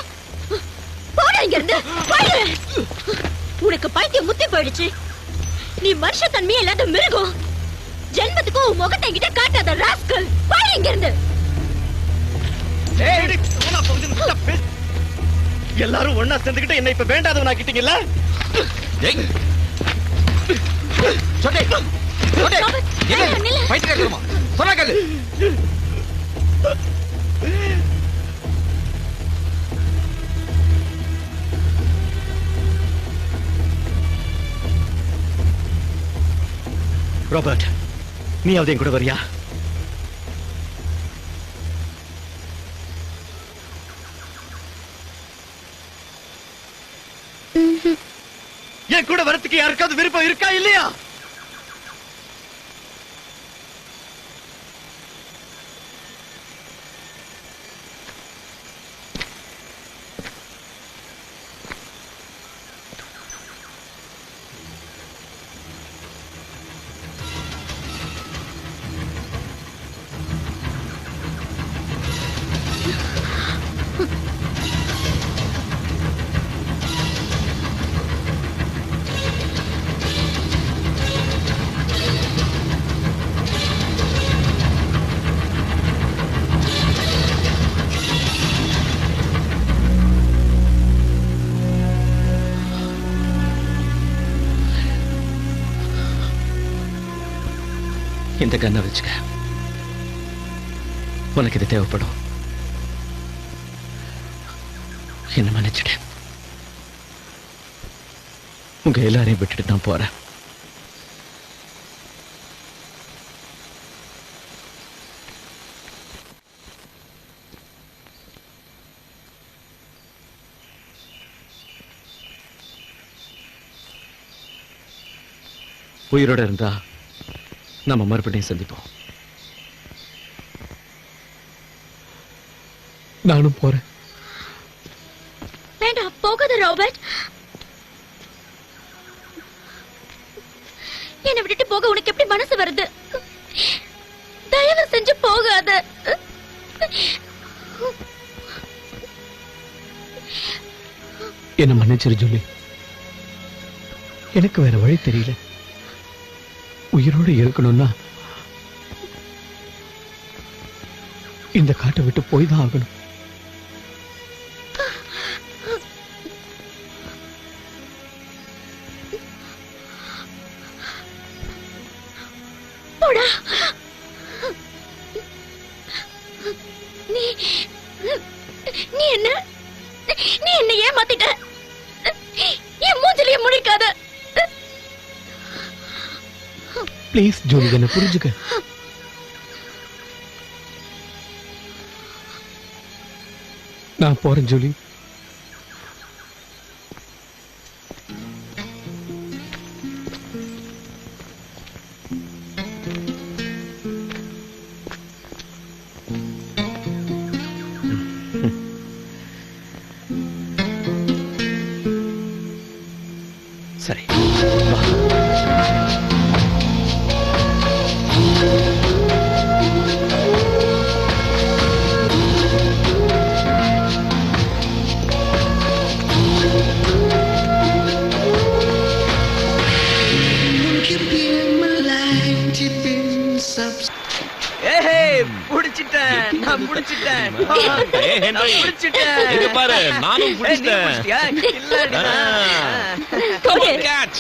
போடா இங்க இருந்து. போயிடு. உனக்கு பைத்தியம் முத்தி போயிடுச்சு. நீ மனுஷ தன்மையே இல்லாத மிருகம். ஜென்மத்துக்கு உன் முகத்தை என்கிட்ட காட்டாத ராஸ்கல். போய் இங்க இருந்து. எல்லாரும் ஒன்னா சேர்ந்துக்கிட்டு என்ன இப்ப வேண்டாதவன் ஆக்கிட்டீங்கல்ல? ராபர்ட், நீயாவது என் கூட வரியா? என் கூட வரத்துக்கு யாருக்காவது விருப்பம் இருக்கா இல்லையா? இந்த கண்ணை வச்சுக்க. உனக்கு இது தேவைப்படும். என்ன மன்னிச்சிடு. உங்க எல்லாரையும் விட்டுட்டு நான் போறேன். உயிரோட இருந்தா நம்ம மறுபடியும் சந்திப்போம். நானும் போறேன். வேண்டாம், போகாத ராபர்ட். என்னை விட்டுட்டு போக உனக்கு எப்படி மனசு வருது? தயவு செஞ்சு போகாத. என்ன மன்னிச்சிரு ஜூலி. எனக்கு வேற வழி தெரியல. உயிரோடு இருக்கணும்னா இந்த காட்டை விட்டு போய் தான் ஆகணும். போடா. நீ என்ன ஏமாத்திட்ட. என் மூஞ்சிலேயே முழிக்காத. ப்ளீஸ் ஜூலி, என்ன புரிஞ்சுக்க. நான் போறேன் ஜூலி. சரி, வா. நான் முடிச்சிட்டேன். ஏய் ஹென்றி, இங்க பாரு, நானும் புடிச்சிட்டேன். Come on, catch.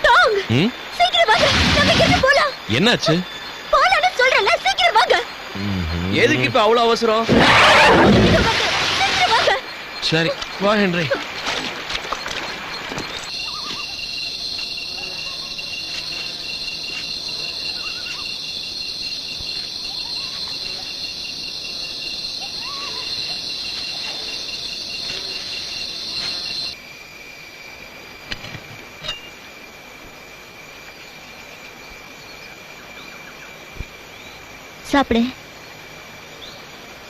டாங், சீக்கிரம் வாங்க, நம்ம இங்க போலாம். என்னாச்சு? போலாம். எதுக்கு இப்ப அவ்வளவு அவசரம்? சரி வா ஹென்றி. சாப்பிடு.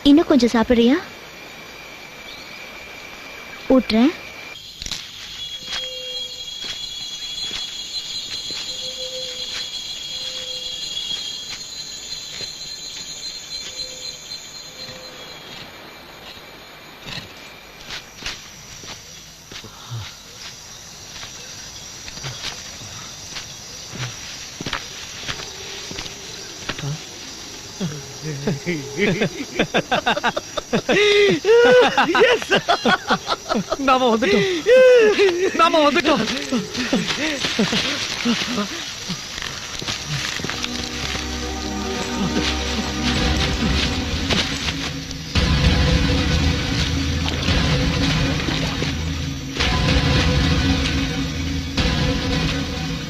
இன்னும் கொஞ்சம் சாப்பிடுறியா? ஊட்டுறேன். நாம வந்துட்டோம். நாம வந்துட்டோம்.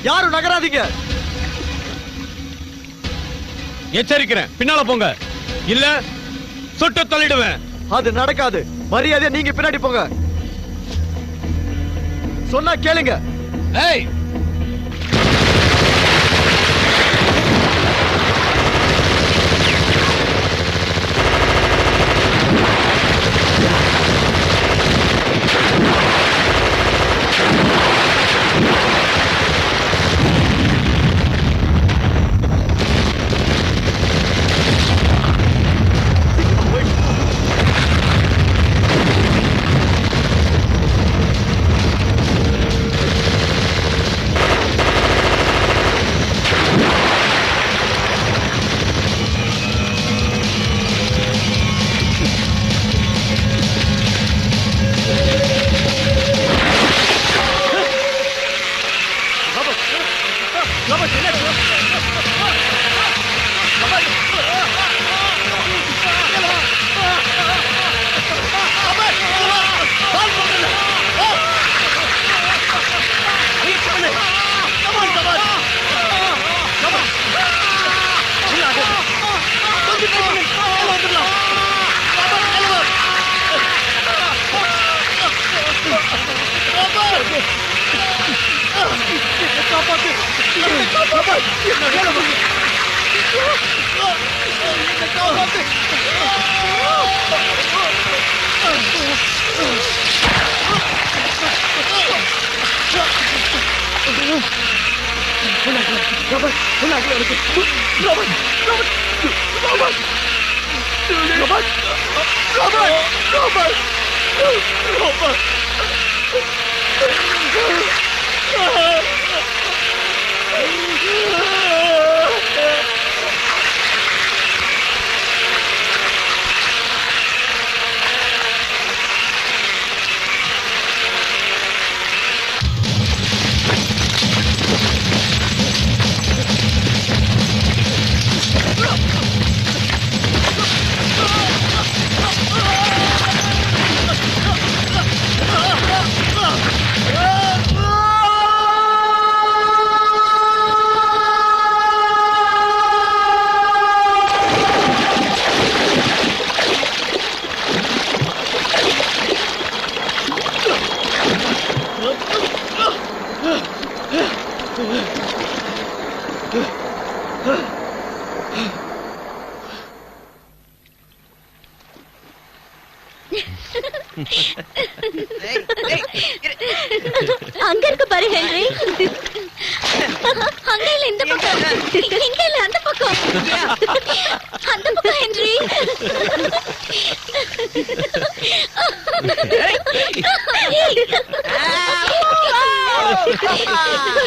யாரும் நகராதீங்க. எச்சரிக்கிறேன், பின்னால போங்க, இல்ல சுட்டு தள்ளிடுவேன். அது நடக்காது. மரியாதை நீங்க பின்னாடி போங்க. சொன்னா கேளுங்க. ஏய், அங்க இருக்கு பாரு ஹென்றி. அங்க இல்ல, இந்த பக்கம். இங்க இல்ல, அந்த பக்கம். அந்த பக்கம் ஹென்றி.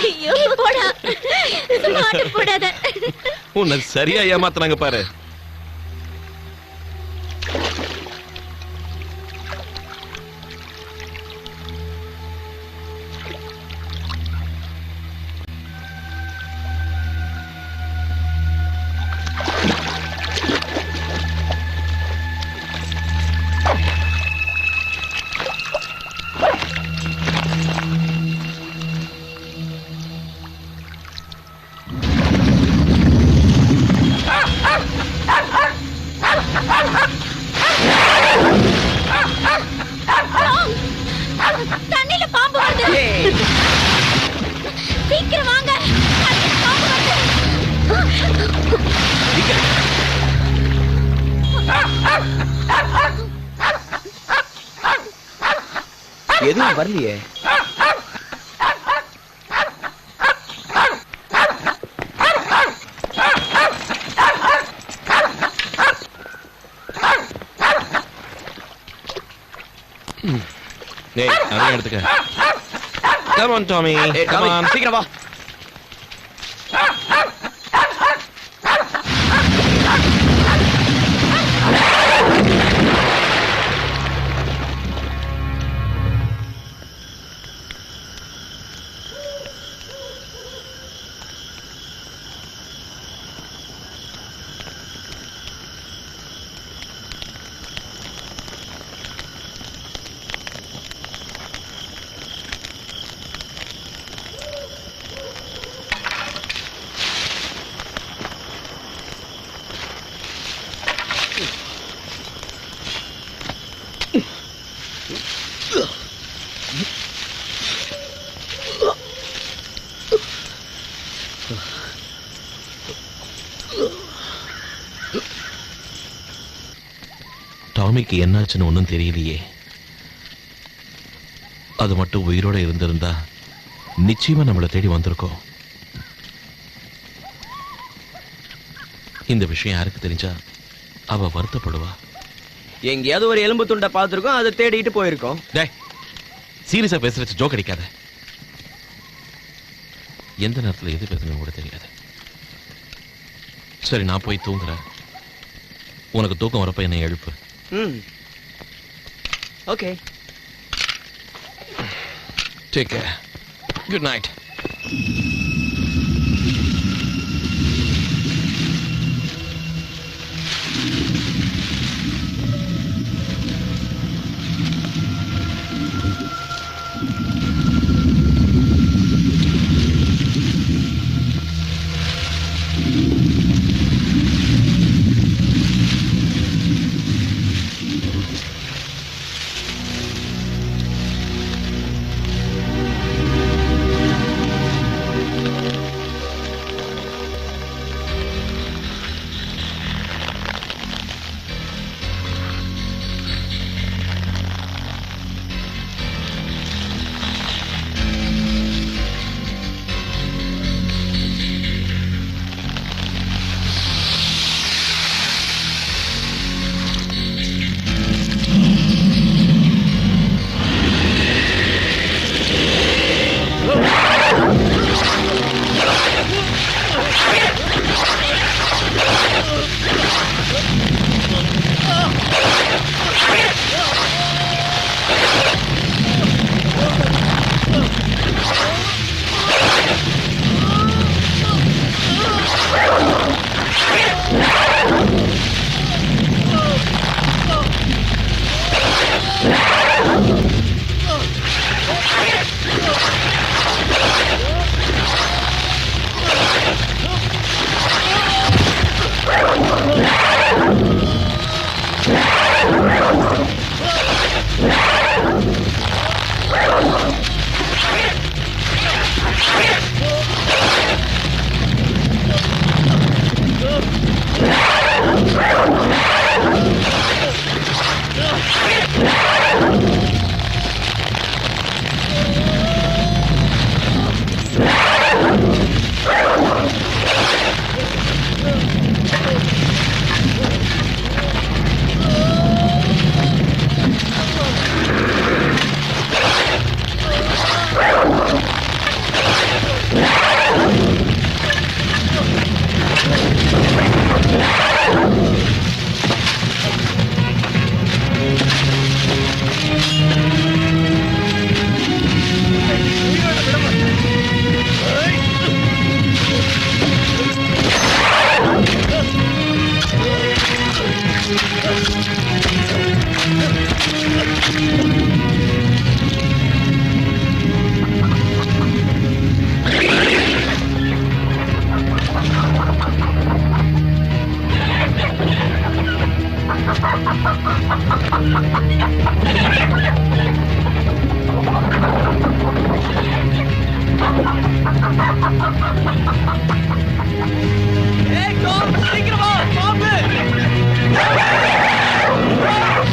ஐயோ, போடா. மாட்ட போடாத. உன்னை சரியா ஏமாத்துனாங்க பாரு. எதுவும் வரலையே. டேய் அதையும் எடுத்துக்க. Come on, Tommy. ஏய், Come டாமி, on. சீக்கிரம் வா. டாமிக்கு என்னாச்சுன்னு ஒன்றும் தெரியலையே. அது மட்டும் உயிரோட இருந்திருந்தா நிச்சயமா நம்மளை தேடி வந்திருக்கோம். இந்த விஷயம் யாருக்கு தெரிஞ்சா அவ வருத்தப்படுவா. எங்கேயாவது ஒரு எலும்பு துண்டை பார்த்துருக்கோம், அதை தேடிட்டு போயிருக்கோம். டேய் சீரியஸா பேசுறச்சு ஜோக் அடிக்காத. எந்த நேரத்துல எது பேசணும் கூட தெரியாது. சரி நான் போய் தூங்குறேன். உனக்கு தூக்கம் வரப்ப என்னை எழுப்பு. Okay. Take care. Good night.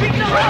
சீக்கிரம் வா.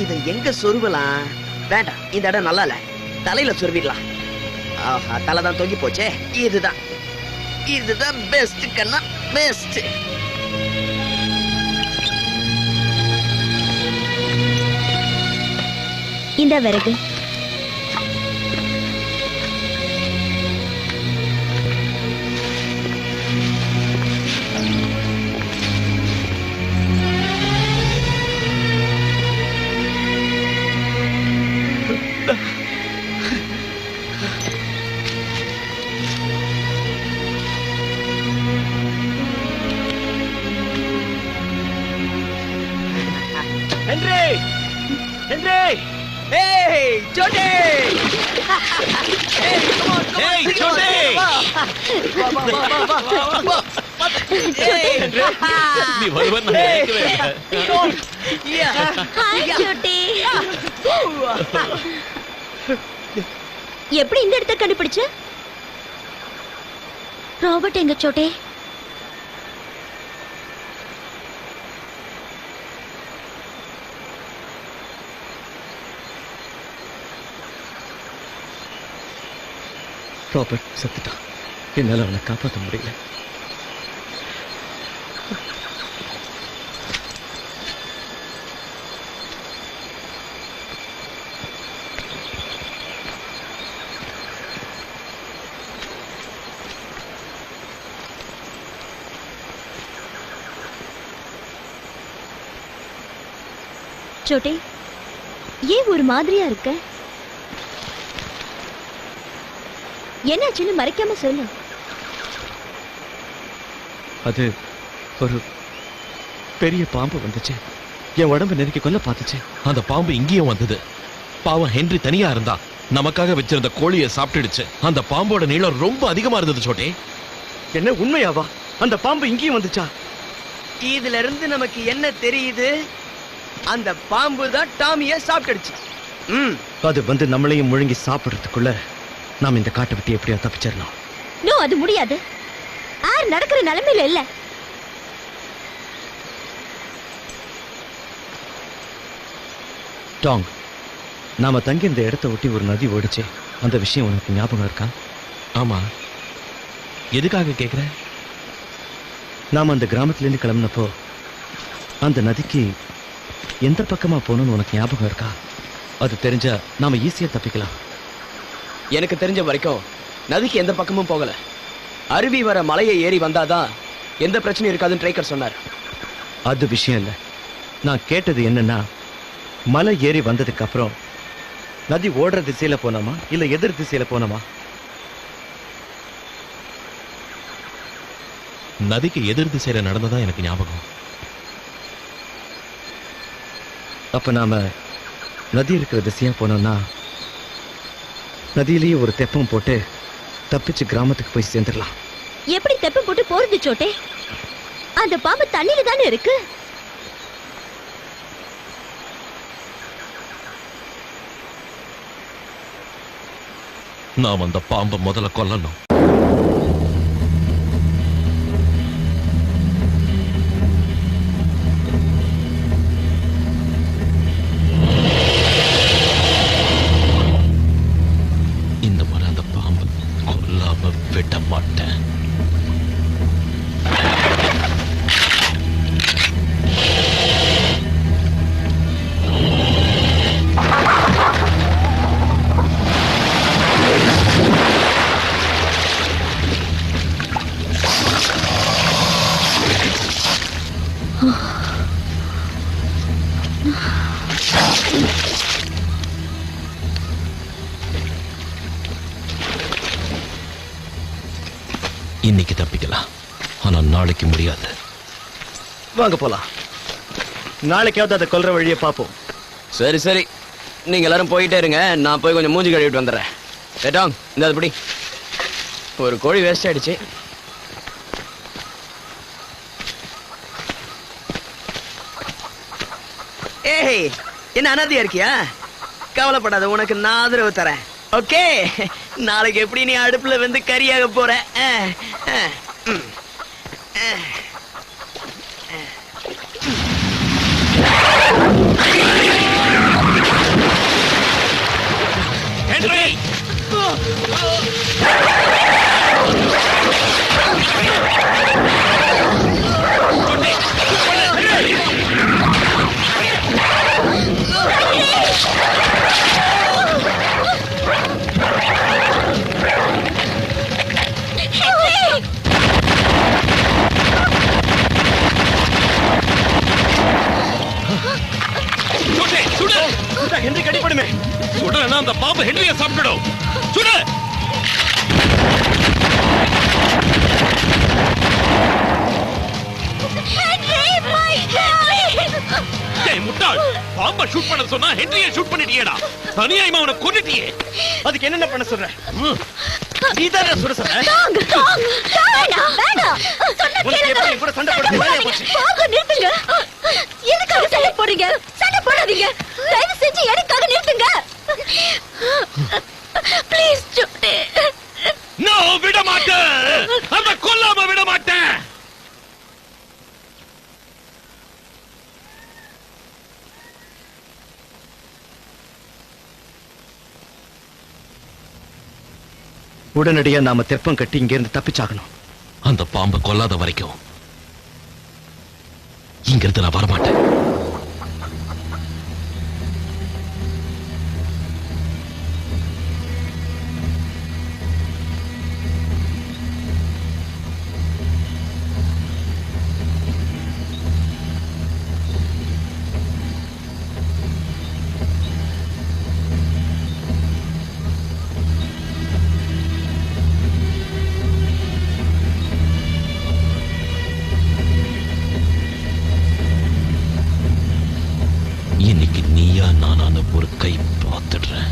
இதை எங்க சொருவலாம்? வேண்டாம், இந்த இடம் நல்லா இல்ல. தலையில சொருவிடலாம். ஆஹா, தலை தான் தொங்கி போச்சே. இதுதான் இதுதான் பெஸ்ட் கண்ணா, பெஸ்ட். இந்த விறகு ஹென்றி, ஹென்றி, ஏய் சோட்டே, ஏய் come on, come on, ஏய், சீக்கிரம் வா, சோட்டே. சீக்கிரம் வா. வா, வா, வா, வா, வா, வா. ஏய், நீ வருவன்னு நான் நினைக்கவே இல்லை. yeah. ஹாய் சோட்டி. எப்படி இந்த இடத்தை கண்டுபிடிச்ச? ராபர்ட் எங்க சோட்டே? ராபர்ட் செத்துட்டான். என்னால அவனை காப்பாற்ற முடியல. சோட்டே, ஏன் ஒரு மாதிரியா இருக்க? என்னாச்சுன்னு மறைக்காம சொல்லு. அது ஒரு பெரிய பாம்பு வந்துச்சு. என் உடம்பு நெருக்கி கொல்ல பார்த்துச்சு. அந்த பாம்பு இங்கேயும் வந்தது. பாவம் ஹென்றி தனியா இருந்தா நமக்காக வச்சிருந்த கோழியை சாப்பிட்டுடுச்சு. அந்த பாம்போட நீளம் ரொம்ப அதிகமா இருந்தது சோட்டே. என்ன உண்மையாவா? அந்த பாம்பு இங்கேயும் வந்துச்சா? இதுல இருந்து நமக்கு என்ன தெரியுது? அந்த பாம்பு தான் டாமிய சாப்பிட்டுடுச்சு. அது வந்து நம்மளையும் முழுங்கி சாப்பிடுறதுக்குள்ள நாம் இந்த காட்டை விட்டு எப்படியா தப்பிச்சிடணும். நோ, அது முடியாது. ஆர் நடக்கிற நிலைமையில இல்ல. டாங், நாம தங்கி இந்த இடத்தை ஒட்டி ஒரு நதி ஓடிச்சு. அந்த விஷயம் உனக்கு ஞாபகம் இருக்கா? ஆமா, எதுக்காக கேக்குற? நாம அந்த கிராமத்திலேருந்து கிளம்பினப்போ அந்த நதிக்கு எந்த பக்கமா போகணும்னு உனக்கு ஞாபகம் இருக்கா? அது தெரிஞ்சா நாம ஈஸியா தப்பிக்கலாம். எனக்கு தெரிஞ்ச வரைக்கும் நதிக்கு எந்த பக்கமும் போகல. அருவி வர மலையை ஏறி வந்தாதான் எந்த பிரச்சனையும் இருக்காதுன்னு ட்ரைக்கர் சொன்னார். அது விஷயம் இல்லை. நான் கேட்டது என்னன்னா, மலை ஏறி வந்ததுக்கு அப்புறம் நதி ஓடுற திசையில போனோமா இல்ல எதிர் திசையில போனோமா? நதிக்கு எதிர் திசையில நடந்ததா எனக்கு ஞாபகம். அப்ப நாம நதி இருக்கிற திசையா போனோம்னா நதியிலேயே ஒரு தெப்பம் போட்டு தப்பிச்சு கிராமத்துக்கு போய் சேர்ந்துடலாம். எப்படி தெப்பம் போட்டு போறது சோட்டே? அந்த பாம்பு தண்ணியில தானே இருக்கு. நாம் அந்த பாம்பை முதல்ல கொல்லணும். இந்த முறை அந்த பாம்பை கொல்லாம விட மாட்டேன். இன்னைக்கு தப்பிக்கலாம், ஆனா நாளைக்கு முடியாது. வாங்க போலாம். நாளைக்காவது அதை கொல்ற வழியை பார்ப்போம். சரி சரி, நீங்க எல்லாரும் போயிட்டே இருங்க. நான் போய் கொஞ்சம் மூஞ்சி கழுவிட்டு வந்துடுறேன். ஏட்டாங், இந்த அதுபடி ஒரு கோழி வேஸ்ட் ஆயிடுச்சு. ஏய், என்ன அனாதையா இருக்கியா? கவலைப்படாத, உனக்கு நான் ஆதரவு தரேன். ஓகே, நாளைக்கு எப்படி நீ அடுப்புல வந்து கறியாக போற. இல்லனா அந்த பாம்பு ஹென்ரிய சாப்பிடும். சுடு. ஏய் முட்டாள், பாம்பை ஷூட் பண்ண சொன்னா ஹென்ரிய ஷூட் பண்ணிட்டியேடா. தனியாய்மா அவனை கொன்னுட்டியே. அதுக்கு என்னென்ன பண்ண சொல்ற? நீதானே சுட சொன்ன. உனக்கு எப்படி என் கூட சண்டை போட வேலையா போச்சு? நிறுத்துங்க. எதுக்காக சண்டை போடுறீங்க? சண்டை போடாதீங்க. தயவு செஞ்சு எனக்காக நிறுத்துங்க. ப்ளீஸ் சுட்டு. நோ, விட மாட்டேன். அந்த கொல்லாம விட மாட்டேன். உடனடியா நாம தெப்பம் கட்டி இங்க இருந்து தப்பிச்சாகணும். அந்த பாம்பை கொல்லாத வரைக்கும் இங்கிருந்து நான் வரமாட்டேன். இன்னைக்கு நீயா நானான ஒரு கை பார்த்துடுறேன்.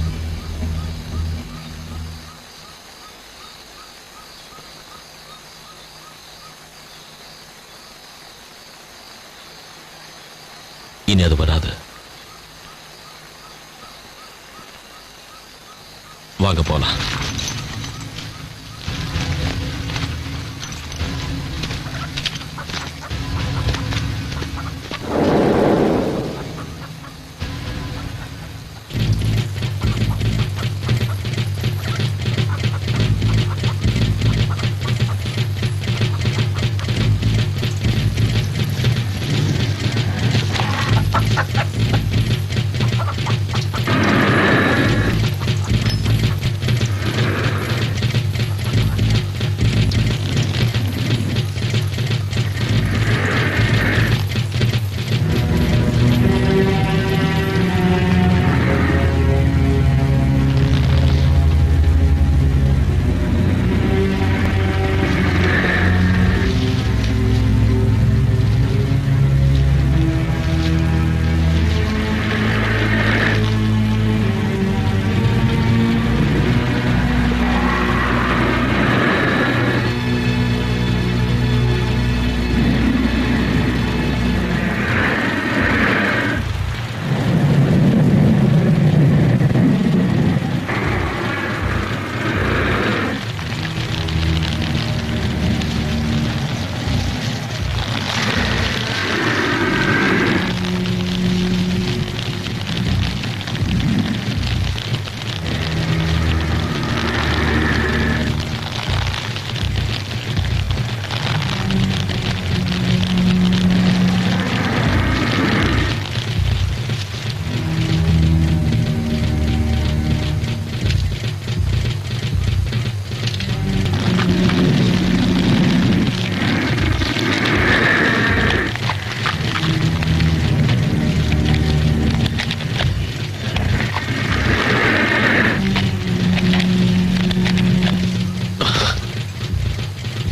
இனி அது வராது. வாங்க போலாம்.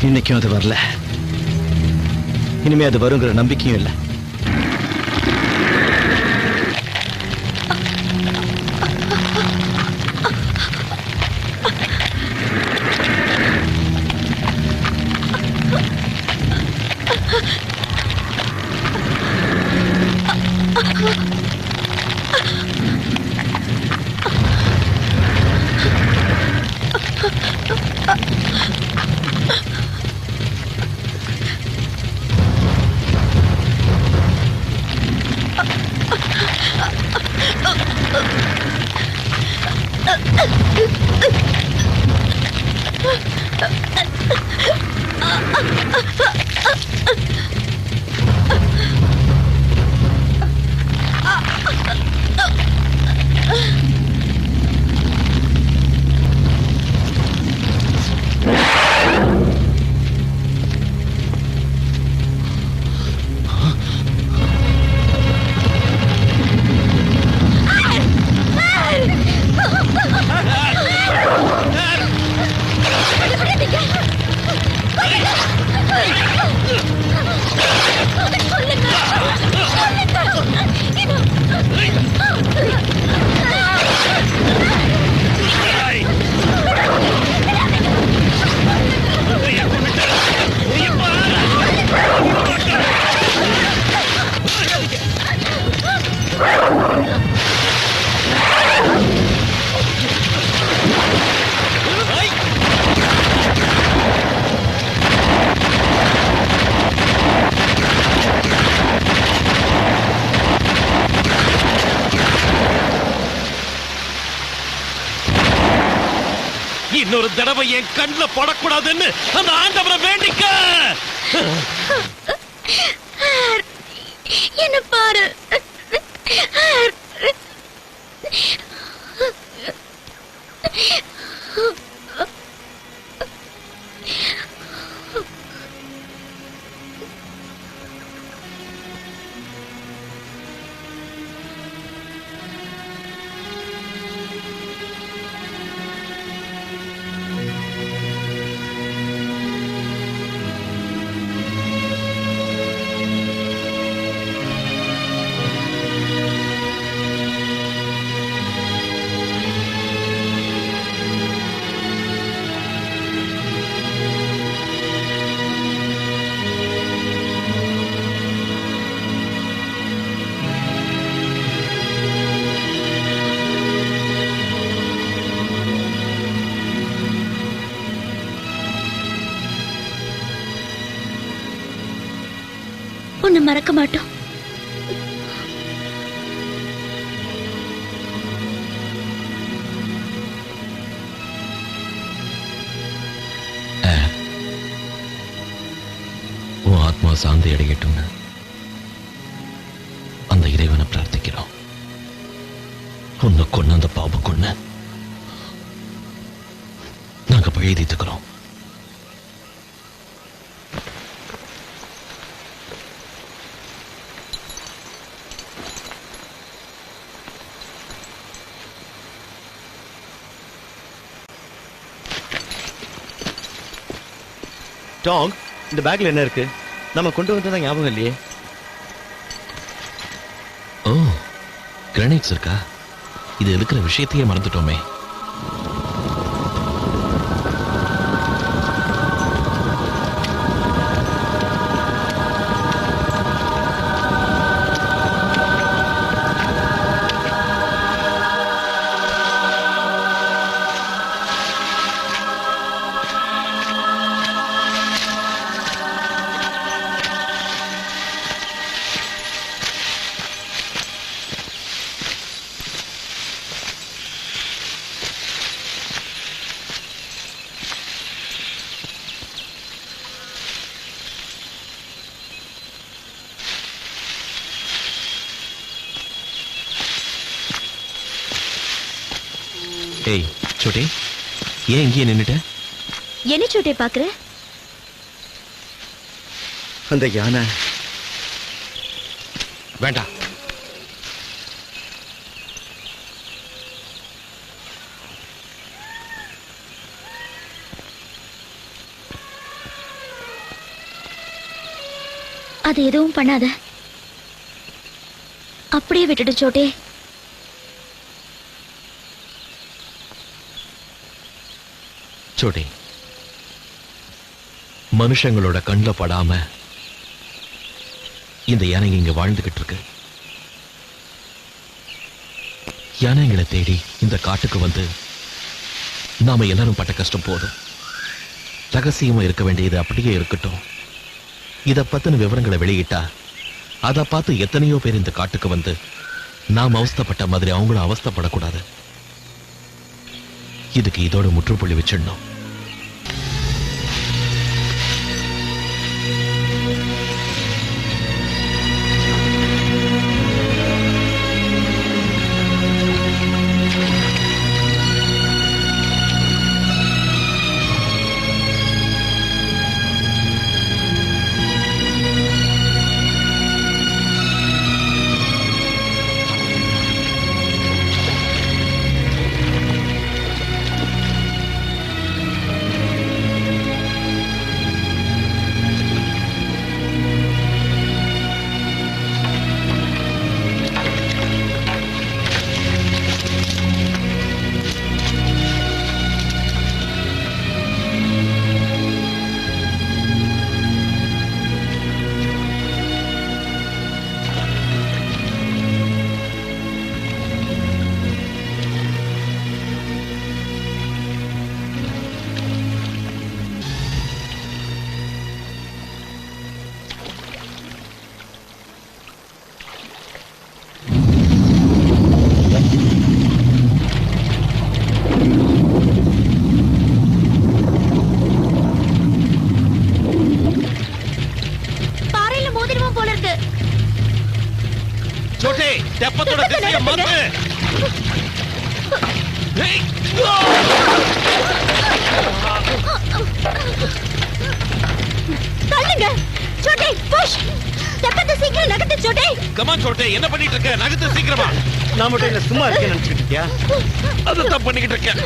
இன்னைக்கும் அது வரல. இனிமே அது வருங்கிற நம்பிக்கையும் இல்லை. இன்னொரு தடவை என் கண்ணுல படக்கூடாதுன்னு அந்த ஆண்டவரை வேண்டிக்க. என்ன பாரு. உன்னை மறக்க மாட்டோம். உன் ஆத்மா சாந்தி அடையட்டும்னு அந்த இறைவனை பிரார்த்திக்கிறோம். உன்னை கொன்ன அந்த பாபு கொன்ன நாங்க பழி தீர்த்துக்கிறோம். டாங், இந்த பேக்ல என்ன இருக்கு? நம்ம கொண்டு வந்ததா ஞாபகம் இல்லையே. ஓ, கிரானைட்ஸ் இருக்கா? இது இருக்கிற விஷயத்தையே மறந்துட்டோமே. ஏய் சோட்டே, ஏன் இங்கேயே நின்னுட்ட? என்ன சோட்டே பாக்குற? அந்த யானை. வேண்டாம். அது எதுவும் பண்ணாத. அப்படியே விட்டுடு சோட்டே. சோட்டே, மனுஷங்களோட கண்ணில் படாம இந்த யானைங்க இங்க வாழ்ந்துகிட்டு இருக்கு. யானைங்களை தேடி இந்த காட்டுக்கு வந்து நாம எல்லாரும் பட்ட கஷ்டம் போதும். ரகசியமா இருக்க வேண்டியது அப்படியே இருக்கட்டும். இத பத்தின விவரங்களை வெளியிட்டா அதை பார்த்து எத்தனையோ பேர் இந்த காட்டுக்கு வந்து நாம் அவஸ்தைப்பட்ட மாதிரி அவங்களும் அவஸ்தைப்படக்கூடாது. இதுக்கு இதோட முற்றுப்புள்ளி வச்சிடணும். சோட்டே கமான் சோட்டே, என்ன பண்ணிட்டு இருக்க? நகத்து சீக்கிரமா. நான் மட்டும் இல்ல சும்மா இருக்கேன்னு நினைச்சிட்டு இருக்கியா? அதுதான் பண்ணிக்கிட்டு இருக்கேன்.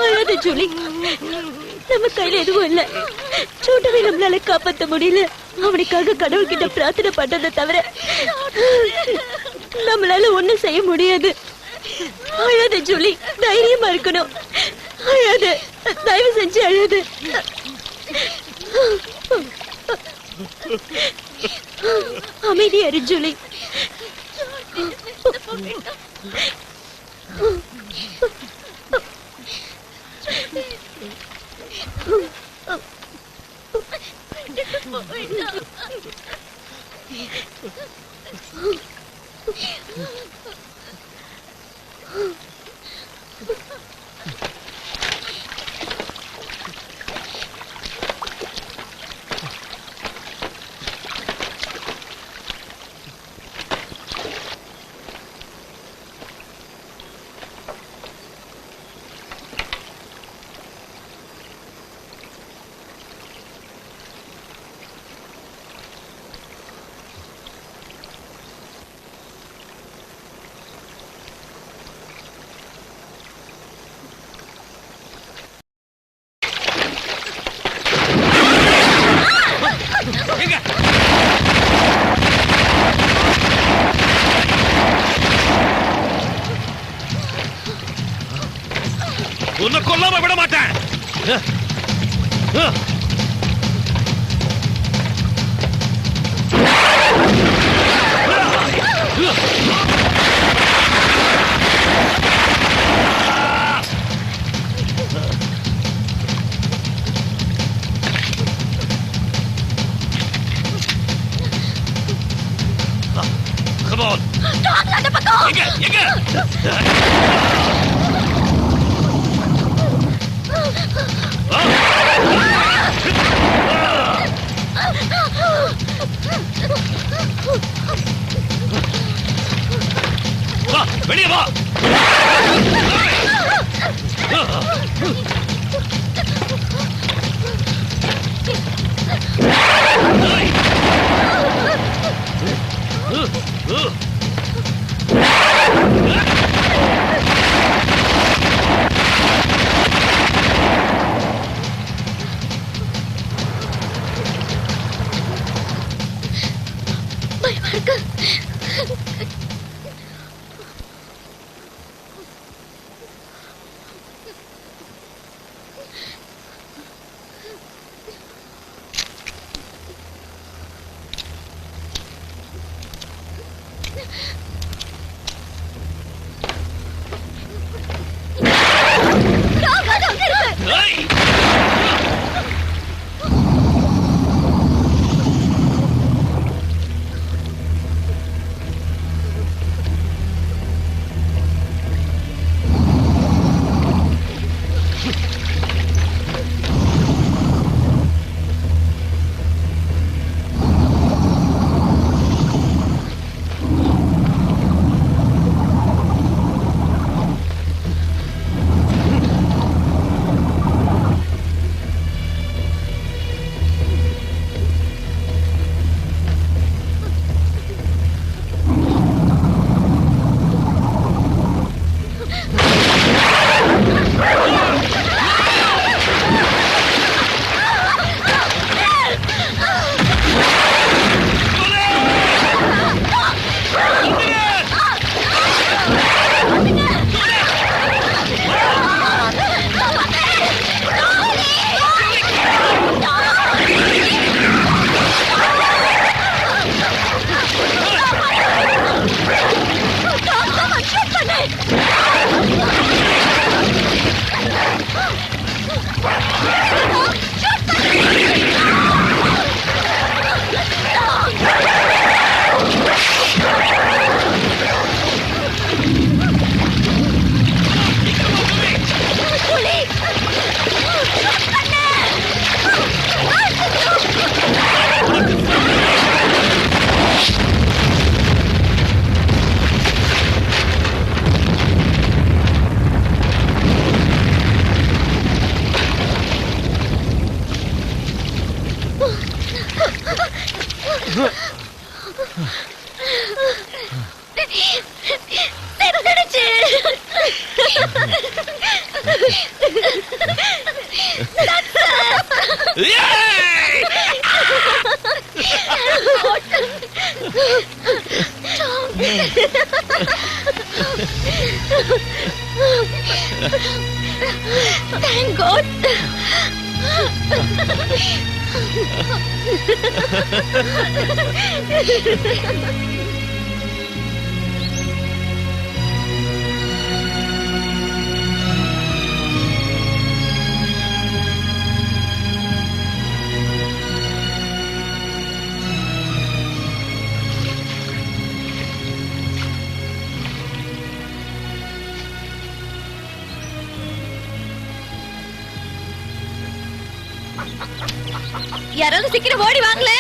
அழாத ஜூலி, நம்ம கையில எதுவும் இல்ல. சோட்டாவை நம்மளால காப்பாத்த முடியல. அவனுக்காக கடவுள்கிட்ட பிரார்த்தனை பண்றதை தவிர நம்மளால ஒண்ணும் செய்ய முடியாது. அழாத ஜூலி, தைரியமா இருக்கணும். அழாத, தயவு செஞ்சு அழாத. அமைதியா இரு ஜூலி. உன்னை கொல்லாம விட மாட்டேன். Come on. எங்க எங்க வா, வெளியே வா. பயமா இருக்கு. Thank God. யாராவது சீக்கிரம் ஓடி வாங்களே.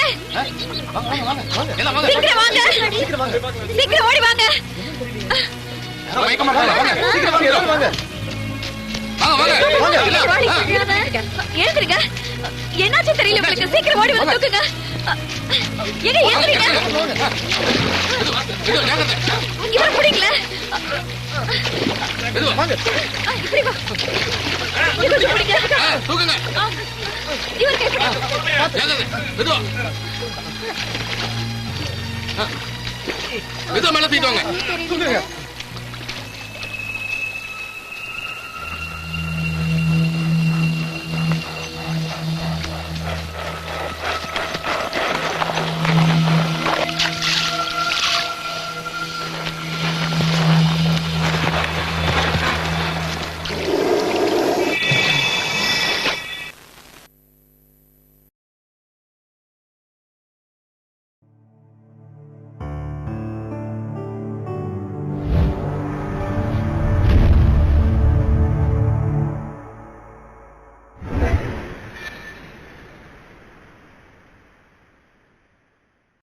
சீக்கிரம் வாங்க. சீக்கிரம் ஓடி வாங்க. எழுந்துருங்க. என்னாச்சு தெரியல உங்களுக்கு. சீக்கிரம் ஓடி வந்து தூக்குங்க. எங்க எழுந்துருங்க. இவரை பிடிங்களே. இப்படி வா. கொஞ்சம் பிடிங்க. இவர் மேல தூக்கிட்டு வாங்க.